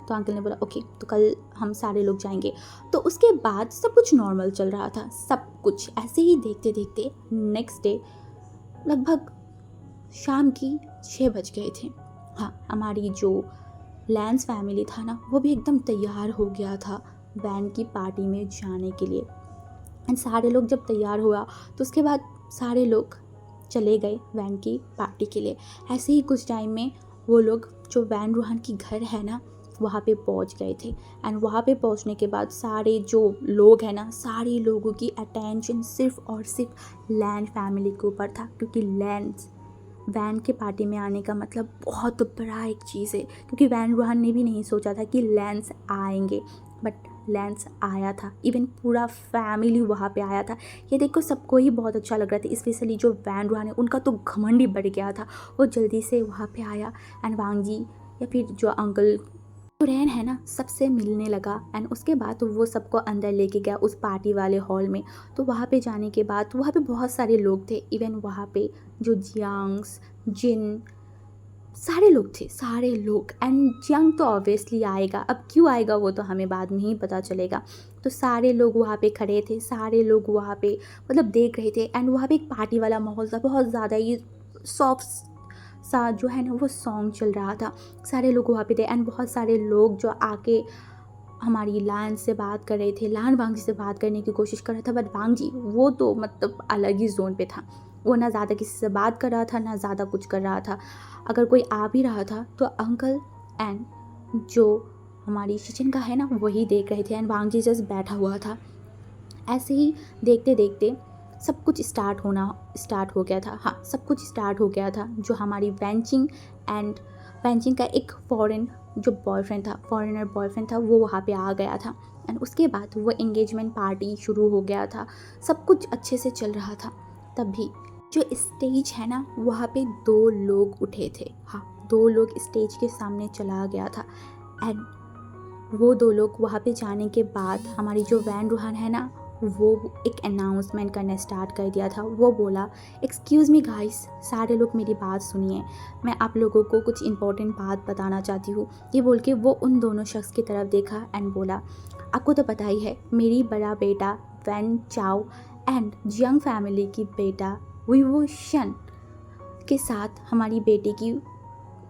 तो अंकल ने बोला ओके तो कल हम सारे लोग जाएंगे। तो उसके बाद सब कुछ नॉर्मल चल रहा था, सब कुछ ऐसे ही देखते देखते नेक्स्ट डे लगभग शाम की 6 बज गए थे। हाँ, हमारी जो लैंस फैमिली था ना वो भी एकदम तैयार हो गया था वैन की पार्टी में जाने के लिए। एंड सारे लोग जब तैयार हुआ तो उसके बाद सारे लोग चले गए वैन की पार्टी के लिए। ऐसे ही कुछ टाइम में वो लोग जो वैन रूहान की घर है ना वहाँ पे पहुँच गए थे। एंड वहाँ पे पहुँचने के बाद सारे जो लोग हैं ना सारे लोगों की अटेंशन सिर्फ और सिर्फ लैन फैमिली के ऊपर था, क्योंकि लैंस वैन के पार्टी में आने का मतलब बहुत बड़ा एक चीज़ है। क्योंकि वैन रूहान ने भी नहीं सोचा था कि लैंस आएंगे, बट लैंस आया था। इवन पूरा फैमिली वहाँ पे आया था। ये देखो सबको ही बहुत अच्छा लग रहा था, स्पेशली जो वैन रूहान है उनका तो घमंड ही बढ़ गया था। वो जल्दी से वहाँ पे आया एंड वांग जी या फिर जो अंकल तो रैन है ना सबसे मिलने लगा एंड उसके बाद तो वो सबको अंदर लेके गया उस पार्टी वाले हॉल में। तो वहाँ पे जाने के बाद वहाँ पे बहुत सारे लोग थे, इवन वहाँ पे जो जियांग्स, जिन, सारे लोग थे, सारे लोग। एंड जियांग तो ऑब्वियसली आएगा, अब क्यों आएगा वो तो हमें बाद में ही पता चलेगा। तो सारे लोग वहाँ पे खड़े थे, सारे लोग वहाँ पे मतलब देख रहे थे। एंड वहाँ पे एक पार्टी वाला माहौल था, बहुत ज़्यादा ये सॉफ्ट सा जो है ना वो सॉन्ग चल रहा था। सारे लोग वहाँ पे थे एंड बहुत सारे लोग जो आके हमारी लान से बात कर रहे थे, लान वांग जी से बात करने की कोशिश कर रहा था। बट वांग जी वो तो मतलब अलग ही जोन पे था, वो ना ज़्यादा किसी से बात कर रहा था ना ज़्यादा कुछ कर रहा था। अगर कोई आ भी रहा था तो अंकल एंड जो हमारी शिचिन का है ना वही देख रहे थे एंड वांग जी जस्ट बैठा हुआ था। ऐसे ही देखते देखते सब कुछ स्टार्ट हो गया था। हाँ, सब कुछ स्टार्ट हो गया था। जो हमारी वैंचिंग का एक फॉरेनर बॉयफ्रेंड था, वो वहाँ पे आ गया था। एंड उसके बाद वो एंगेजमेंट पार्टी शुरू हो गया था, सब कुछ अच्छे से चल रहा था। तभी जो स्टेज है ना वहाँ पे 2 लोग उठे थे। हाँ, 2 लोग स्टेज के सामने चला गया था। एंड वो 2 लोग वहाँ पे जाने के बाद हमारी जो वैन रूहान है ना वो एक अनाउंसमेंट करना स्टार्ट कर दिया था। वो बोला, एक्सक्यूज़ मी गाइस, सारे लोग मेरी बात सुनिए, मैं आप लोगों को कुछ इंपॉर्टेंट बात बताना चाहती हूँ। ये बोल के वो उन दोनों शख्स की तरफ देखा एंड बोला, आपको तो पता ही है मेरी बड़ा बेटा वैन चाओ एंड जियांग फैमिली की बेटा विवोशन के साथ हमारी बेटी की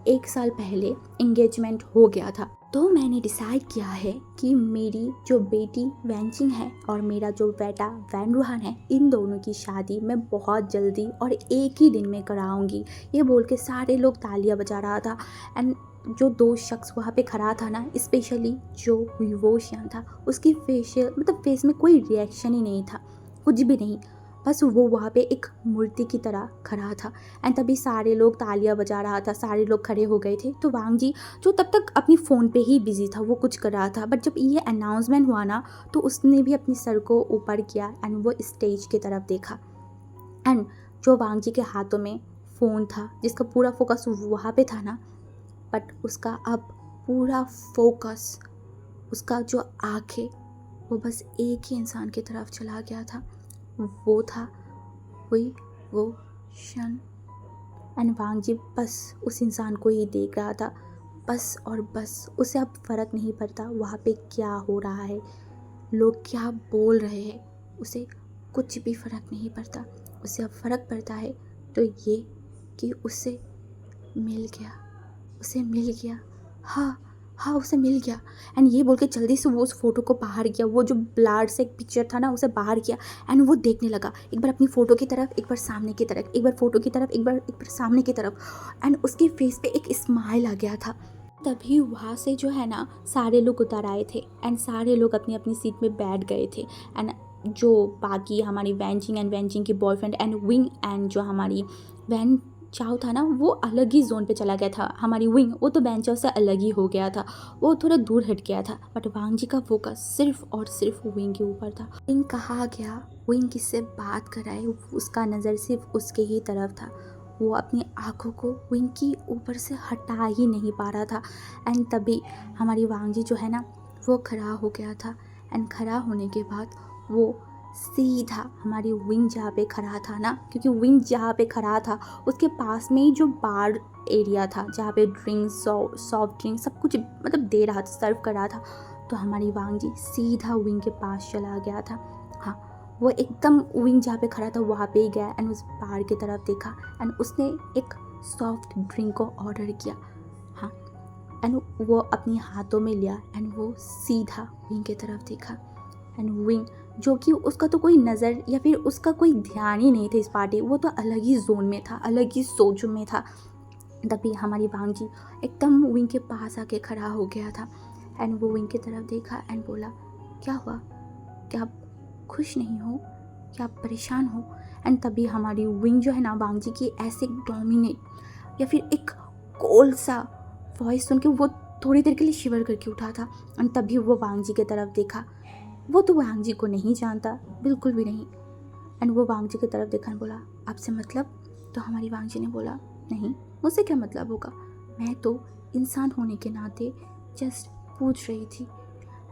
1 साल पहले एंगेजमेंट हो गया था। तो मैंने डिसाइड किया है कि मेरी जो बेटी वैंचिंग है और मेरा जो बेटा वैन रूहान है, इन दोनों की शादी मैं बहुत जल्दी और एक ही दिन में कराऊंगी। ये बोल के सारे लोग तालियां बजा रहा था। एंड जो 2 शख्स वहाँ पे खड़ा था ना, स्पेशली जो विवोशियन था, उसकी फेस में कोई रिएक्शन ही नहीं था, कुछ भी नहीं, बस वो वहाँ पे एक मूर्ति की तरह खड़ा था। एंड तभी सारे लोग तालियां बजा रहा था, सारे लोग खड़े हो गए थे। तो वांग जी जो तब तक अपनी फ़ोन पे ही बिजी था, वो कुछ कर रहा था। बट जब ये अनाउंसमेंट हुआ ना तो उसने भी अपनी सर को ऊपर किया एंड वो स्टेज की तरफ देखा। एंड जो वांग जी के हाथों में फ़ोन था जिसका पूरा फोकस वहाँ पे था ना, बट उसका अब पूरा फोकस, उसका जो आँखें, वो बस एक ही इंसान की तरफ चला गया था। वो था वो शन। एंड वांग जी बस उस इंसान को ही देख रहा था, बस और बस। उसे अब फ़र्क नहीं पड़ता वहाँ पे क्या हो रहा है, लोग क्या बोल रहे हैं, उसे कुछ भी फ़र्क नहीं पड़ता। उसे अब फ़र्क पड़ता है तो ये कि उसे मिल गया। हाँ हाँ, उसे मिल गया। एंड ये बोल के जल्दी से वो उस फ़ोटो को बाहर किया, वो जो ब्लर से एक पिक्चर था ना उसे बाहर किया। एंड वो देखने लगा, एक बार अपनी फ़ोटो की तरफ, एक बार सामने की तरफ, एक बार फ़ोटो की तरफ, एक बार सामने की तरफ। एंड उसके फेस पे एक स्माइल आ गया था। तभी वहाँ से जो है ना सारे लोग उतर आए थे एंड सारे लोग अपनी अपनी सीट में बैठ गए थे। एंड जो बाकी हमारी वैंचिंग की बॉयफ्रेंड एंड विंग एंड जो हमारी वैन चाओ था ना वो अलग ही जोन पे चला गया था। हमारी विंग वो तो वैन चाओ से अलग ही हो गया था, वो थोड़ा दूर हट गया था। बट वांग जी का फोकस सिर्फ और सिर्फ विंग के ऊपर था। विंग कहा गया, विंग किससे बात कराए, उसका नज़र सिर्फ उसके ही तरफ था। वो अपनी आँखों को विंग की ऊपर से हटा ही नहीं पा रहा था। एंड तभी हमारी वांग जी जो है ना वो खड़ा हो गया था। एंड खड़ा होने के बाद वो सीधा हमारी विंग जहाँ पे खड़ा था ना, क्योंकि विंग जहाँ पे खड़ा था उसके पास में ही जो बार एरिया था जहाँ पे ड्रिंक्स, सॉफ्ट ड्रिंक सब कुछ मतलब दे रहा था, सर्व कर रहा था। तो हमारी वांग जी सीधा विंग के पास चला गया था। हाँ, वो एकदम विंग जहाँ पे खड़ा था वहाँ पे ही गया एंड उस बार की तरफ देखा एंड उसने एक सॉफ्ट ड्रिंक को ऑर्डर किया। हाँ, एंड वो अपनी हाथों में लिया एंड वो सीधा विंग की तरफ देखा। एंड विंग जो कि उसका तो कोई नज़र या फिर उसका कोई ध्यान ही नहीं था इस पार्टी, वो तो अलग ही जोन में था, अलग ही सोच में था। तभी हमारी वांग जी एकदम विंग के पास आके खड़ा हो गया था एंड वो विंग की तरफ देखा एंड बोला, क्या हुआ, क्या आप खुश नहीं हो, क्या आप परेशान हो? एंड तभी हमारी विंग जो है ना वांग जी की ऐसे डोमिनेट या फिर एक कोल्ड सा वॉइस सुन के वो थोड़ी देर के लिए शिवर करके उठा था। एंड तभी वो वांग जी की तरफ देखा, वो तो वांग जी को नहीं जानता, बिल्कुल भी नहीं। एंड वो वांग जी की तरफ देखा और बोला, आपसे मतलब? तो हमारी वांग जी ने बोला, नहीं, मुझसे क्या मतलब होगा, मैं तो इंसान होने के नाते जस्ट पूछ रही थी।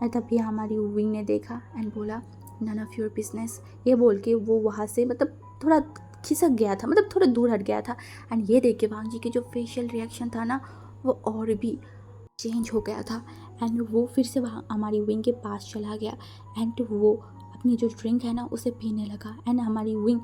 तभी हमारी विंग ने देखा एंड बोला नन ऑफ योर बिजनेस। ये बोल के वो वहाँ से मतलब थोड़ा खिसक गया था, मतलब थोड़ा दूर हट गया था। एंड ये देख के वांग जी के जो फेशियल रिएक्शन था ना वो और भी चेंज हो गया था। एंड वो फिर से वहाँ हमारी विंग के पास चला गया एंड वो अपनी जो ड्रिंक है ना उसे पीने लगा। एंड हमारी विंग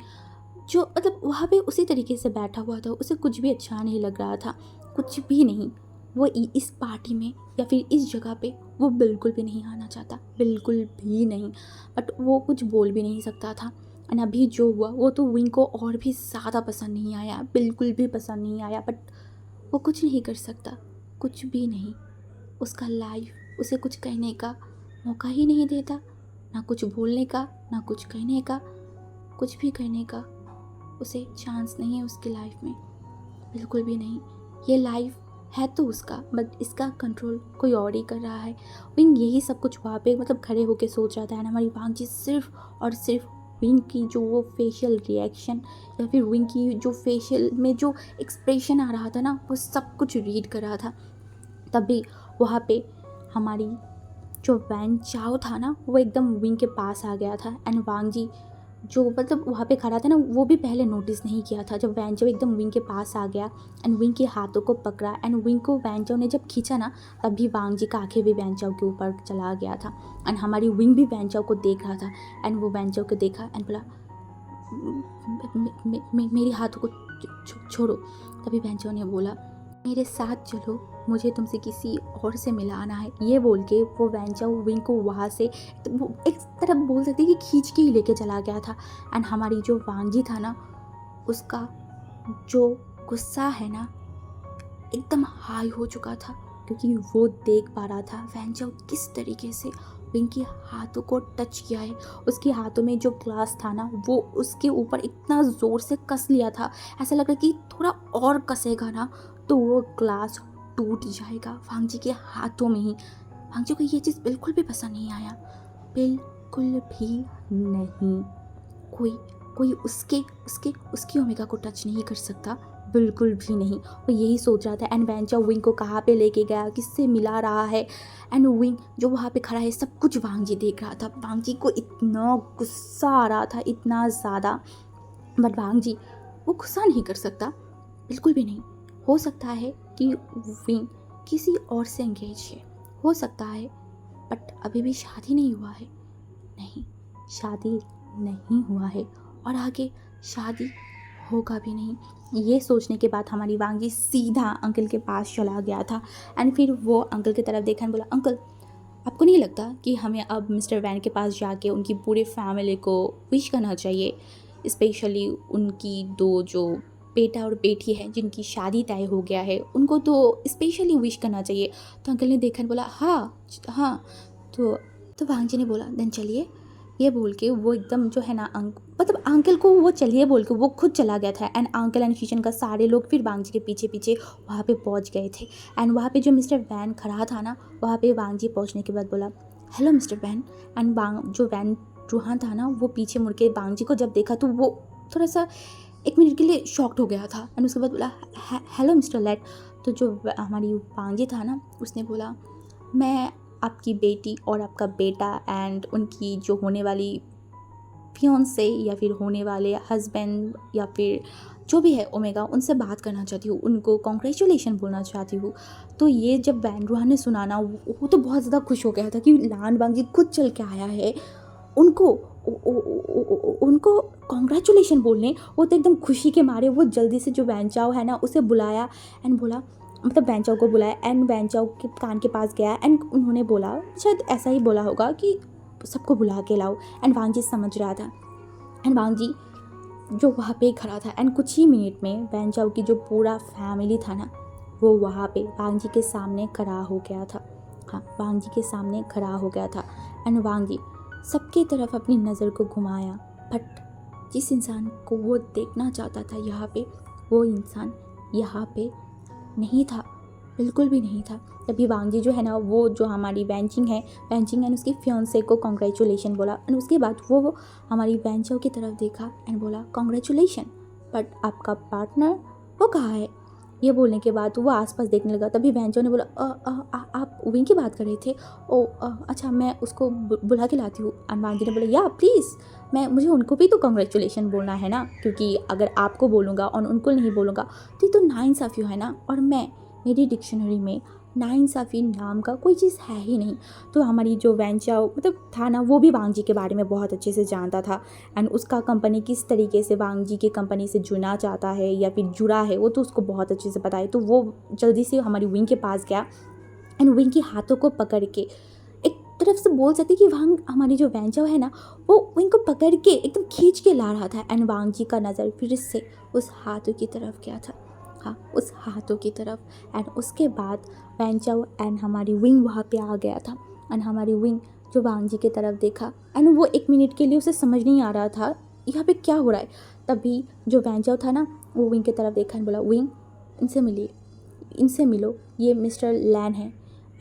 जो मतलब वहाँ पे उसी तरीके से बैठा हुआ था, उसे कुछ भी अच्छा नहीं लग रहा था, कुछ भी नहीं। वो इस पार्टी में या फिर इस जगह पे वो बिल्कुल भी नहीं आना चाहता, बिल्कुल भी नहीं। बट वो कुछ बोल भी नहीं सकता था। एंड अभी जो हुआ वो तो विंग को और भी ज़्यादा पसंद नहीं आया, बिल्कुल भी पसंद नहीं आया। बट वो कुछ नहीं कर सकता, कुछ भी नहीं। उसका लाइफ उसे कुछ कहने का मौका ही नहीं देता, ना कुछ बोलने का, ना कुछ कहने का, कुछ भी कहने का उसे चांस नहीं है उसकी लाइफ में, बिल्कुल भी नहीं। ये लाइफ है तो उसका, बट इसका कंट्रोल कोई और ही कर रहा है। विंग यही सब कुछ वहाँ पे मतलब खड़े होके सोच रहा था। एंड हमारी वांग जी सिर्फ और सिर्फ विंग की जो वो फेशियल रिएक्शन या फिर विंग की जो फेशियल में जो एक्सप्रेशन आ रहा था ना वो सब कुछ रीड कर रहा था। तभी वहाँ पे हमारी जो वैन चाओ था ना वो एकदम विंग के पास आ गया था। एंड वांग जी जो मतलब वहाँ पे खड़ा था ना वो भी पहले नोटिस नहीं किया था। जब वैन चाओ एकदम विंग के पास आ गया एंड विंग के हाथों को पकड़ा एंड विंग को वैन चाओ ने जब खींचा ना तभी वांग जी का आंखें भी वैन चाओ के ऊपर चला गया था। एंड हमारी विंग भी वैन चाओ को देख रहा था। एंड वो वैन चाओ को देखा एंड बोला मेरे हाथों को छोड़ो। तभी वैन चाओ ने बोला मेरे साथ चलो, मुझे तुमसे किसी और से मिलाना है। ये बोल के वो वैन चाओ विंग को वहाँ से तो वो एक तरफ बोल सकते कि खींच के ही लेके चला गया था। एंड हमारी जो वांग जी था ना उसका जो गुस्सा है ना एकदम हाई हो चुका था, क्योंकि वो देख पा रहा था वैन चाओ किस तरीके से विंग के हाथों को टच किया है। उसके हाथों में जो ग्लास था ना वो उसके ऊपर इतना ज़ोर से कस लिया था, ऐसा लग रहा कि थोड़ा और कसेगा ना तो वो ग्लास टूट जाएगा वांग जी के हाथों में ही। वांग जी को ये चीज़ बिल्कुल भी पसंद नहीं आया, बिल्कुल भी नहीं। कोई कोई उसके उसके उसकी ओमेगा को टच नहीं कर सकता, बिल्कुल भी नहीं। वो यही सोच रहा था। एंड वैन चाओ विंग को कहाँ पे लेके गया, किससे मिला रहा है। एंड विंग जो वहाँ पे खड़ा है सब कुछ वांग जी देख रहा था। वांग जी को इतना गुस्सा आ रहा था, इतना ज़्यादा। बट वांग जी वो गुस्सा नहीं कर सकता, बिल्कुल भी नहीं। हो सकता है कि विंग किसी और से एंगेज है, हो सकता है, बट अभी भी शादी नहीं हुआ है। नहीं, शादी नहीं हुआ है और आगे शादी होगा भी नहीं। ये सोचने के बाद हमारी वांग जी सीधा अंकल के पास चला गया था। एंड फिर वो अंकल की तरफ देखा और बोला अंकल आपको नहीं लगता कि हमें अब मिस्टर वैन के पास जाके उनकी पूरी फैमिली को विश करना चाहिए, स्पेशली उनकी दो जो बेटा और बेटी है जिनकी शादी तय हो गया है उनको तो स्पेशली विश करना चाहिए। तो अंकल ने देखा और बोला हाँ हाँ। तो वांग जी ने बोला देन चलिए। ये बोल के वो एकदम जो है ना मतलब अंकल को वो चलिए बोल के वो खुद चला गया था। एंड अंकल एंड किचन का सारे लोग फिर वांग जी के पीछे पीछे वहाँ पे पहुँच गए थे। एंड वहाँ पे जो मिस्टर वैन खड़ा था ना वहाँ पे वांग जी पहुँचने के बाद बोला हेलो मिस्टर वैन। एंड जो वैन रूहान था ना वो पीछे मुड़ के वांग जी को जब देखा तो वो थोड़ा सा एक मिनट के लिए शॉक्ड हो गया था। एंड उसके बाद बोला हेलो मिस्टर लेट। तो जो हमारी वांग जी था ना उसने बोला मैं आपकी बेटी और आपका बेटा एंड उनकी जो होने वाली फियोंसे या फिर होने वाले हस्बैंड या फिर जो भी है ओमेगा उनसे बात करना चाहती हूँ, उनको कॉन्ग्रेचुलेशन बोलना चाहती हूँ। तो ये जब वैन रूहान ने सुना ना वो तो बहुत ज़्यादा खुश हो गया था कि लान वांग जी खुद चल के आया है उनको कॉन्ग्रेचुलेशन बोलने। वो तो एकदम खुशी के मारे वो जल्दी से जो वैन चाओ है ना उसे बुलाया एंड बोला मतलब वैन चाओ को बुलाया एंड वैन चाओ के कान के पास गया एंड उन्होंने बोला शायद ऐसा ही बोला होगा कि सबको बुला के लाओ। एंड वांग जी समझ रहा था। एंड वांग जी जो वहाँ पे खड़ा था एंड कुछ ही मिनट में वैन चाओ की जो पूरा फैमिली था ना वो वहाँ पे वांग जी के सामने खड़ा हो गया था। हाँ, वांग जी के सामने खड़ा हो गया था। एंड वांग जी सबकी तरफ अपनी नज़र को घुमाया, बट जिस इंसान को वो देखना चाहता था यहाँ पे वो इंसान यहाँ पे नहीं था, बिल्कुल भी नहीं था। तभी वांग जी जो है ना वो जो हमारी वैनचिंग एंड उसकी फियोंसे को कॉन्ग्रेचुलेशन बोला। एंड उसके बाद वो हमारी वैन चाओ की तरफ देखा एंड बोला कॉन्ग्रेचुलेशन, बट आपका पार्टनर वो कहाँ है। ये बोलने के बाद वो आसपास देखने लगा। तभी वैंचाओ ने बोला आप विंग की बात कर रहे थे? अच्छा मैं उसको बुला के लाती हूँ। एंड वांग जी ने बोला या प्लीज़, मुझे उनको भी तो कॉन्ग्रेचुलेशन बोलना है ना, क्योंकि अगर आपको बोलूँगा और उनको नहीं बोलूँगा तो ये तो नाइंसाफ़ी है ना। और मेरी डिक्शनरी में नाइंसाफ़ी नाम का कोई चीज़ है ही नहीं। तो हमारी जो वैंचाओ था ना, वो भी वांग जी के बारे में बहुत अच्छे से जानता था। एंड उसका कंपनी किस तरीके से वांग जी की कंपनी से जुड़ना चाहता है या फिर जुड़ा है, वो तो उसको बहुत अच्छे से पता है। तो वो जल्दी से हमारी विंग के पास गया एंड विंग के हाथों को पकड़ के, एक तरफ से बोल सकते कि वांग, हमारी जो वैंचाओ है ना, वो विंग को पकड़ के एकदम खींच के ला रहा था। एंड वांग जी का नज़र फिर से उस हाथों की तरफ गया था, हाँ उस हाथों की तरफ। एंड उसके बाद वैंचाओ एंड हमारी विंग वहाँ पे आ गया था। एंड हमारी विंग जो वांग जी की तरफ देखा एंड वो 1 मिनट के लिए उसे समझ नहीं आ रहा था यहाँ पे क्या हो रहा है। तभी जो वैंचाओ था ना, वो विंग की तरफ देखा एंड बोला विंग, इनसे मिलो, ये मिस्टर लैन है।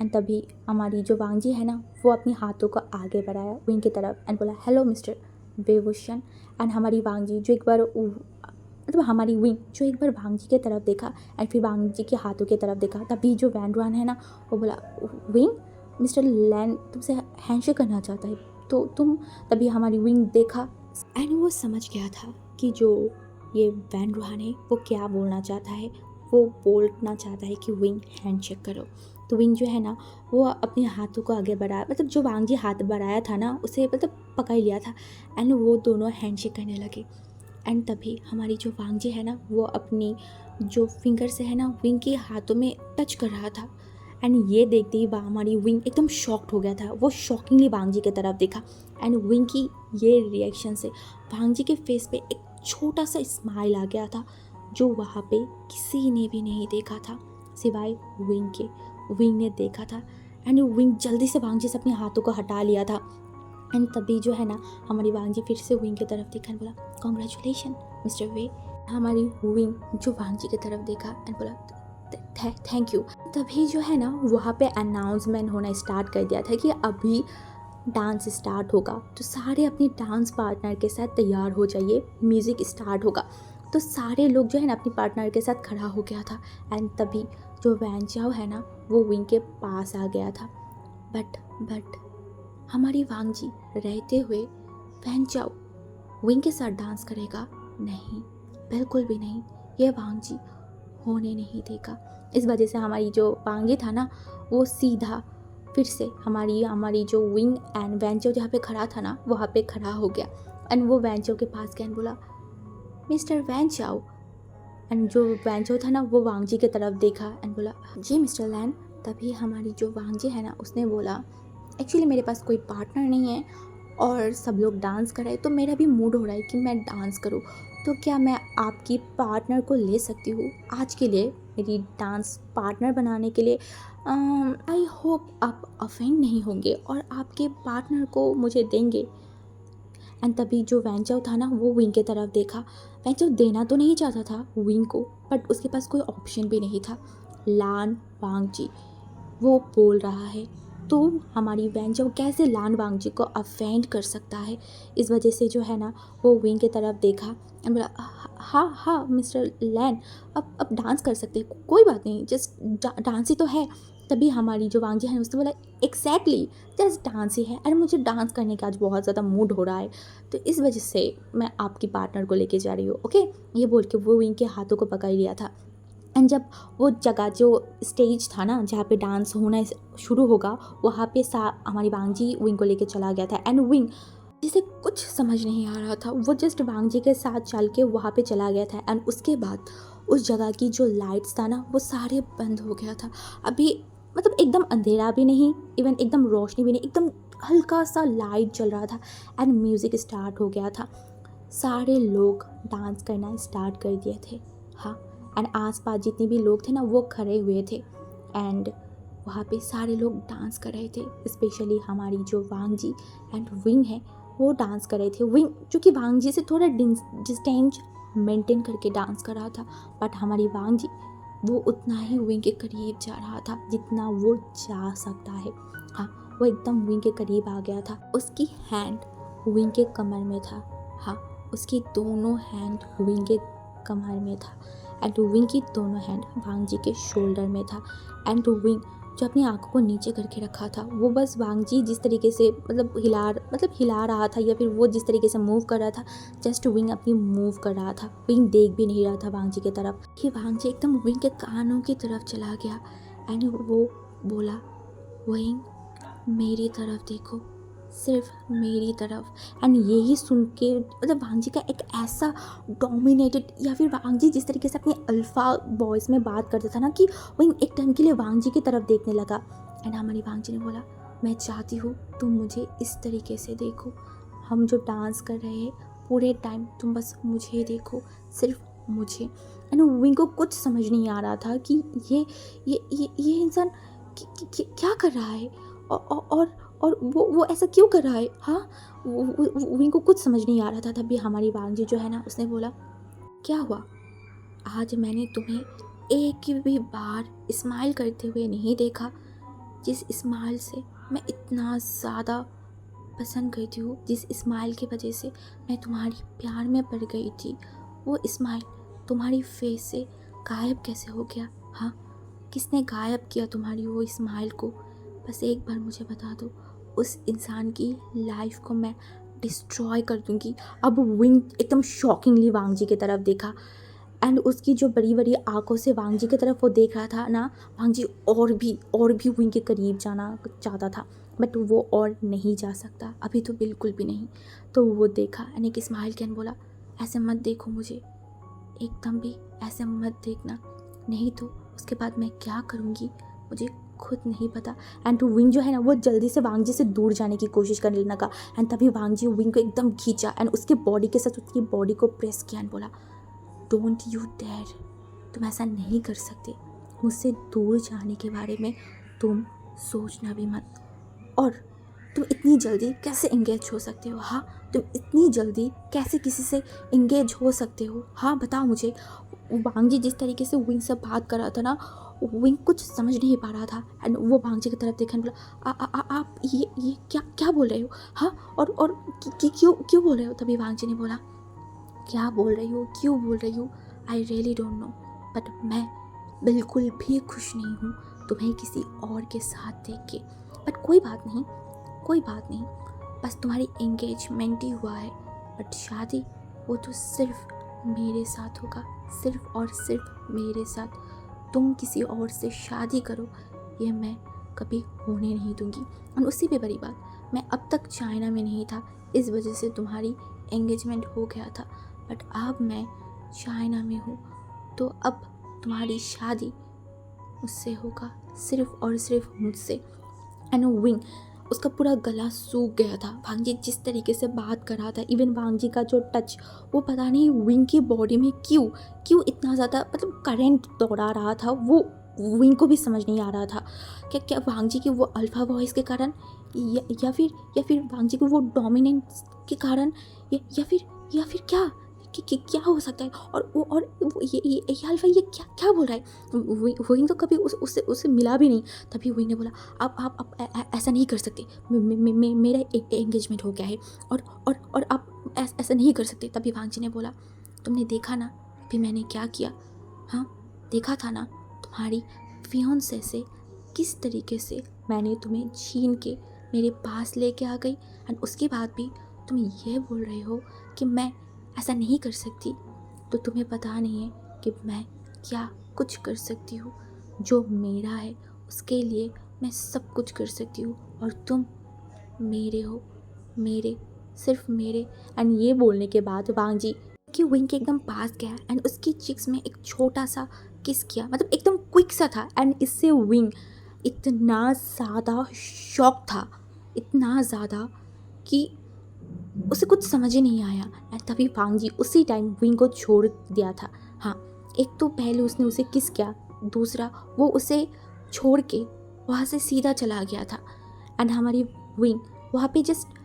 एंड तभी हमारी जो वांग जी है ना, वो अपनी हाथों को आगे बढ़ाया विंग की तरफ एंड बोला हेलो मिस्टर वेवोशन। एंड हमारी वांग जी जो एक बार हमारी विंग जो एक बार वांग जी की तरफ देखा एंड फिर वांग जी के हाथों की तरफ देखा। तभी जो वैन रुआन है ना, वो बोला विंग, मिस्टर लैन तुमसे हैंडशेक करना चाहता है, तो तुम। तभी हमारी विंग देखा एंड वो समझ गया था कि जो ये वैन रुआन है वो क्या बोलना चाहता है। वो बोलना चाहता है कि विंग हैंडशेक करो। तो विंग जो है ना, वो अपने हाथों को आगे बढ़ाया, जो वांग जी हाथ बढ़ाया था ना, उसे पकड़ लिया था एंड वो दोनों हैंडशेक करने लगे। एंड तभी हमारी जो वांग जी है ना, वो अपनी जो फिंगर से है ना विंग के हाथों में टच कर रहा था। एंड ये देखते ही हमारी विंग एकदम शॉक्ड हो गया था। वो शॉकिंगली वांग जी की तरफ देखा एंड विंग की ये रिएक्शन से वांग जी के फेस पे एक छोटा सा स्माइल आ गया था, जो वहाँ पे किसी ने भी नहीं देखा था सिवाय विंग के। विंग ने देखा था एंड विंग जल्दी से वांग जी से अपने हाथों को हटा लिया था। एंड तभी जो है ना, हमारी वांग जी फिर से विंग की तरफ देखा एंड बोला कॉन्ग्रेचुलेशन मिस्टर वे। हमारी विंग जो वांग जी की तरफ देखा एंड बोला थैंक यू। तभी जो है ना, वहाँ पे अनाउंसमेंट होना स्टार्ट कर दिया था कि अभी डांस स्टार्ट होगा, तो सारे अपने डांस पार्टनर के साथ तैयार हो जाइए, म्यूज़िक स्टार्ट होगा। तो सारे लोग जो है ना अपने पार्टनर के साथ खड़ा हो गया था। एंड तभी जो वैंचाओ है ना, वो विंग के पास आ गया था। बट हमारी वांग जी रहते हुए वैंचाओ विंग के साथ डांस करेगा? नहीं, बिल्कुल भी नहीं, ये वांग जी होने नहीं देगा। इस वजह से हमारी जो वांग जी था ना, वो सीधा फिर से हमारी जो विंग एंड वैंचाओ जहाँ पे खड़ा था ना, वहाँ पे खड़ा हो गया। एंड वो वैंचाओ के पास गया एंड बोला मिस्टर वैंचाओ। एंड जो वैंचाओ था ना, वो वांग जी की तरफ देखा एंड बोला जी मिस्टर लैन। तभी हमारी जो वांग जी है ना, उसने बोला एक्चुअली मेरे पास कोई पार्टनर नहीं है और सब लोग डांस कर रहे हैं, तो मेरा भी मूड हो रहा है कि मैं डांस करूं, तो क्या मैं आपकी पार्टनर को ले सकती हूँ आज के लिए, मेरी डांस पार्टनर बनाने के लिए? आई होप आप ऑफेंड नहीं होंगे और आपके पार्टनर को मुझे देंगे। एंड तभी जो वैंचाओ था ना, वो विंग की तरफ देखा। वैंचाओ देना तो नहीं चाहता था विंग को, बट उसके पास कोई ऑप्शन भी नहीं था। लान वांग जी वो बोल रहा है, तो हमारी वैंचाओ कैसे लान वांग जी को अफेंड कर सकता है? इस वजह से जो है ना, वो विंग की तरफ देखा एंड बोला हाँ मिस्टर लैन, अब डांस कर सकते हैं, कोई बात नहीं, जस्ट डांस ही तो है। तभी हमारी जो वांग जी है उसने बोला एग्जैक्टली, जस्ट डांस ही है, अरे मुझे डांस करने का आज बहुत ज़्यादा मूड हो रहा है, तो इस वजह से मैं आपकी पार्टनर को लेके जा रही हूँ, ओके। ये बोल के वो विंग के हाथों को पकड़ लिया था। एंड जब वो जगह जो स्टेज था ना, जहाँ पे डांस होना शुरू होगा, वहाँ पे हमारी वांग जी विंग को लेके चला गया था। एंड विंग जिसे कुछ समझ नहीं आ रहा था, वो जस्ट वांग जी के साथ चल के वहाँ पे चला गया था। एंड उसके बाद उस जगह की जो लाइट्स था ना, वो सारे बंद हो गया था। अभी एकदम अंधेरा भी नहीं, इवन एकदम रोशनी भी नहीं, एकदम हल्का सा लाइट चल रहा था एंड म्यूज़िक स्टार्ट हो गया था। सारे लोग डांस करना स्टार्ट कर दिए थे, हाँ। एंड आसपास जितने भी लोग थे ना, वो खड़े हुए थे एंड वहाँ पे सारे लोग डांस कर रहे थे। स्पेशली हमारी जो वांग जी एंड विंग है, वो डांस कर रहे थे। विंग चूँकि वांग जी से थोड़ा डिस्टेंस मेंटेन करके डांस कर रहा था, बट हमारी वांग जी वो उतना ही विंग के करीब जा रहा था जितना वो जा सकता है, हाँ। वो एकदम विंग के करीब आ गया था। उसकी हैंड विंग के कमर में था, हाँ, उसकी दोनों हैंड विंग के कमर में था। एंड विंग की दोनों हैंड वांग जी के शोल्डर में था। एंड विंग जो अपनी आंखों को नीचे करके रखा था, वो बस वांग जी जिस तरीके से हिला रहा था, या फिर वो जिस तरीके से मूव कर रहा था, जस्ट विंग अपनी मूव कर रहा था। विंग देख भी नहीं रहा था वांग जी की तरफ। कि वांग जी एकदम विंग के कानों की तरफ चला गया एंड वो बोला, विंग मेरी तरफ देखो, सिर्फ मेरी तरफ। एंड यही सुन के वांग जी का एक ऐसा डोमिनेटेड, या फिर वांग जी जिस तरीके से अपने अल्फा वॉइस में बात करता था ना, कि वही एक टर्न के लिए वांग जी की तरफ देखने लगा। एंड हमारी वांग जी ने बोला, मैं चाहती हूँ तुम मुझे इस तरीके से देखो, हम जो डांस कर रहे हैं पूरे टाइम तुम बस मुझे देखो, सिर्फ मुझे। एंड विंग को कुछ समझ नहीं आ रहा था कि ये इंसान क्या कर रहा है, और वो ऐसा क्यों कर रहा है। हाँ, विंग को कुछ समझ नहीं आ रहा था। तभी हमारी वांग जी जो है ना, उसने बोला, क्या हुआ, आज मैंने तुम्हें एक भी बार स्माइल करते हुए नहीं देखा, जिस स्माइल से मैं इतना ज़्यादा पसंद करती हूँ, जिस स्माइल की वजह से मैं तुम्हारी प्यार में पड़ गई थी, वो स्माइल तुम्हारी फेस से गायब कैसे हो गया। हाँ, किसने गायब किया तुम्हारी वो स्माइल को। बस एक बार मुझे बता दो, उस इंसान की लाइफ को मैं डिस्ट्रॉय कर दूंगी। अब विंग एकदम शॉकिंगली वांग जी की तरफ देखा एंड उसकी जो बड़ी बड़ी आंखों से वांग जी की तरफ वो देख रहा था ना, वांग जी और भी विंग के करीब जाना चाहता था, बट वो और नहीं जा सकता, अभी तो बिल्कुल भी नहीं। तो वो देखा एंड एक स्माइल कैन बोला, ऐसे मत देखो मुझे, एकदम भी ऐसे मत देखना, नहीं तो उसके बाद मैं क्या करूँगी मुझे खुद नहीं पता। एंड विंग जो है ना, वो जल्दी से वांग जी से दूर जाने की कोशिश करने लगा। एंड तभी वांग जी विंग को एकदम खींचा एंड उसके बॉडी के साथ उसकी बॉडी को प्रेस किया एंड बोला, डोंट यू डेयर, तुम ऐसा नहीं कर सकते, मुझसे दूर जाने के बारे में तुम सोचना भी मत। और तुम इतनी जल्दी कैसे एंगेज हो सकते हो। हाँ, तुम इतनी जल्दी कैसे किसी से एंगेज हो सकते हो। हाँ, बताओ मुझे। वांग जी जिस तरीके से विंग से बात कर रहा था ना, विंग कुछ समझ नहीं पा रहा था। एंड वो वांग जी की तरफ देखा, बोला, आप ये क्या बोल रहे हो। हाँ, और क्यों बोल रहे हो। तभी वांग जी ने बोला, क्या बोल रही हो, क्यों बोल रही हो, I really don't know, but मैं बिल्कुल भी खुश नहीं हूँ तुम्हें किसी और के साथ देख के। बट कोई बात नहीं, बस तुम्हारी एंगेजमेंट ही हुआ है, बट शादी वो तो सिर्फ मेरे साथ होगा, सिर्फ और सिर्फ मेरे साथ। तुम किसी और से शादी करो, ये मैं कभी होने नहीं दूंगी। और उससे भी बड़ी बात, मैं अब तक चाइना में नहीं था, इस वजह से तुम्हारी एंगेजमेंट हो गया था, बट अब मैं चाइना में हूँ, तो अब तुम्हारी शादी मुझसे होगा, सिर्फ और सिर्फ मुझसे। एंड विंग, उसका पूरा गला सूख गया था। वांग जी जिस तरीके से बात कर रहा था, इवन वांग जी का जो टच, वो पता नहीं विंग की बॉडी में क्यों इतना ज़्यादा करंट दौड़ा रहा था, वो विंग को भी समझ नहीं आ रहा था। क्या वांग जी की वो अल्फा वॉइस के कारण, या फिर वांग जी को वो डोमिनेंस के कारण, या फिर क्या क्या हो सकता है। और ये अल्फा ये क्या बोल रहा है। विंग तो कभी उससे मिला भी नहीं। तभी विंग ने बोला, आप ऐसा नहीं कर सकते, मेरा एंगेजमेंट हो गया है, और आप ऐसा नहीं कर सकते। तभी वांग जी ने बोला, तुमने देखा ना अभी मैंने क्या किया। हाँ, देखा था ना, तुम्हारी फियांसे से किस तरीके से मैंने तुम्हें छीन के मेरे पास लेके आ गई, एंड उसके बाद भी तुम ये बोल रहे हो कि मैं ऐसा नहीं कर सकती। तो तुम्हें पता नहीं है कि मैं क्या कुछ कर सकती हूँ। जो मेरा है उसके लिए मैं सब कुछ कर सकती हूँ, और तुम मेरे हो, मेरे, सिर्फ मेरे। एंड ये बोलने के बाद वांग जी कि विंग के एकदम पास गया एंड उसकी चिक्स में एक छोटा सा किस किया, एकदम क्विक सा था। एंड इससे विंग इतना ज़्यादा शॉक था, इतना ज़्यादा कि उसे कुछ समझ ही नहीं आया। एंड तभी वांग जी उसी टाइम विंग को छोड़ दिया था। हाँ, एक तो पहले उसने उसे किस किया, दूसरा वो उसे छोड़ के वहाँ से सीधा चला गया था। एंड हमारी विंग वहाँ पे जस्ट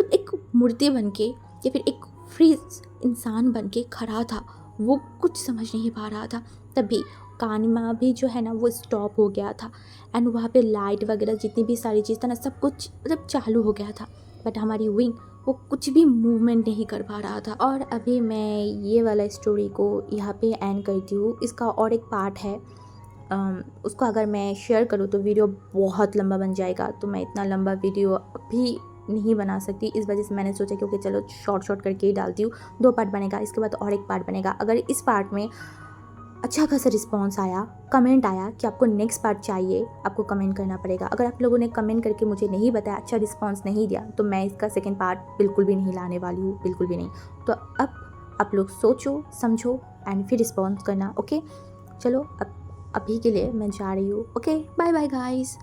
एक मूर्ति बन के, या फिर एक फ्रीज इंसान बन के खड़ा था, वो कुछ समझ नहीं पा रहा था। तभी कानमा भी जो है ना, वो स्टॉप हो गया था। एंड वहाँ पे लाइट वगैरह जितनी भी सारी चीज़ था ना, सब कुछ चालू हो गया था। बट हमारी विंग वो कुछ भी मूवमेंट नहीं कर पा रहा था। और अभी मैं ये वाला स्टोरी को यहाँ पे एंड करती हूँ। इसका और एक पार्ट है, उसको अगर मैं शेयर करूँ तो वीडियो बहुत लंबा बन जाएगा, तो मैं इतना लंबा वीडियो अभी नहीं बना सकती। इस वजह से मैंने सोचा क्योंकि चलो शॉर्ट करके ही डालती हूँ। 2 पार्ट बनेगा, इसके बाद और एक पार्ट बनेगा। अगर इस पार्ट में अच्छा खासा रिस्पॉन्स आया, कमेंट आया कि आपको नेक्स्ट पार्ट चाहिए, आपको कमेंट करना पड़ेगा। अगर आप लोगों ने कमेंट करके मुझे नहीं बताया, अच्छा रिस्पॉन्स नहीं दिया, तो मैं इसका सेकंड पार्ट बिल्कुल भी नहीं लाने वाली हूँ, बिल्कुल भी नहीं। तो अब आप लोग सोचो, समझो एंड फिर रिस्पॉन्स करना। ओके, चलो अब अभी के लिए मैं जा रही हूँ। Okay, bye bye guys.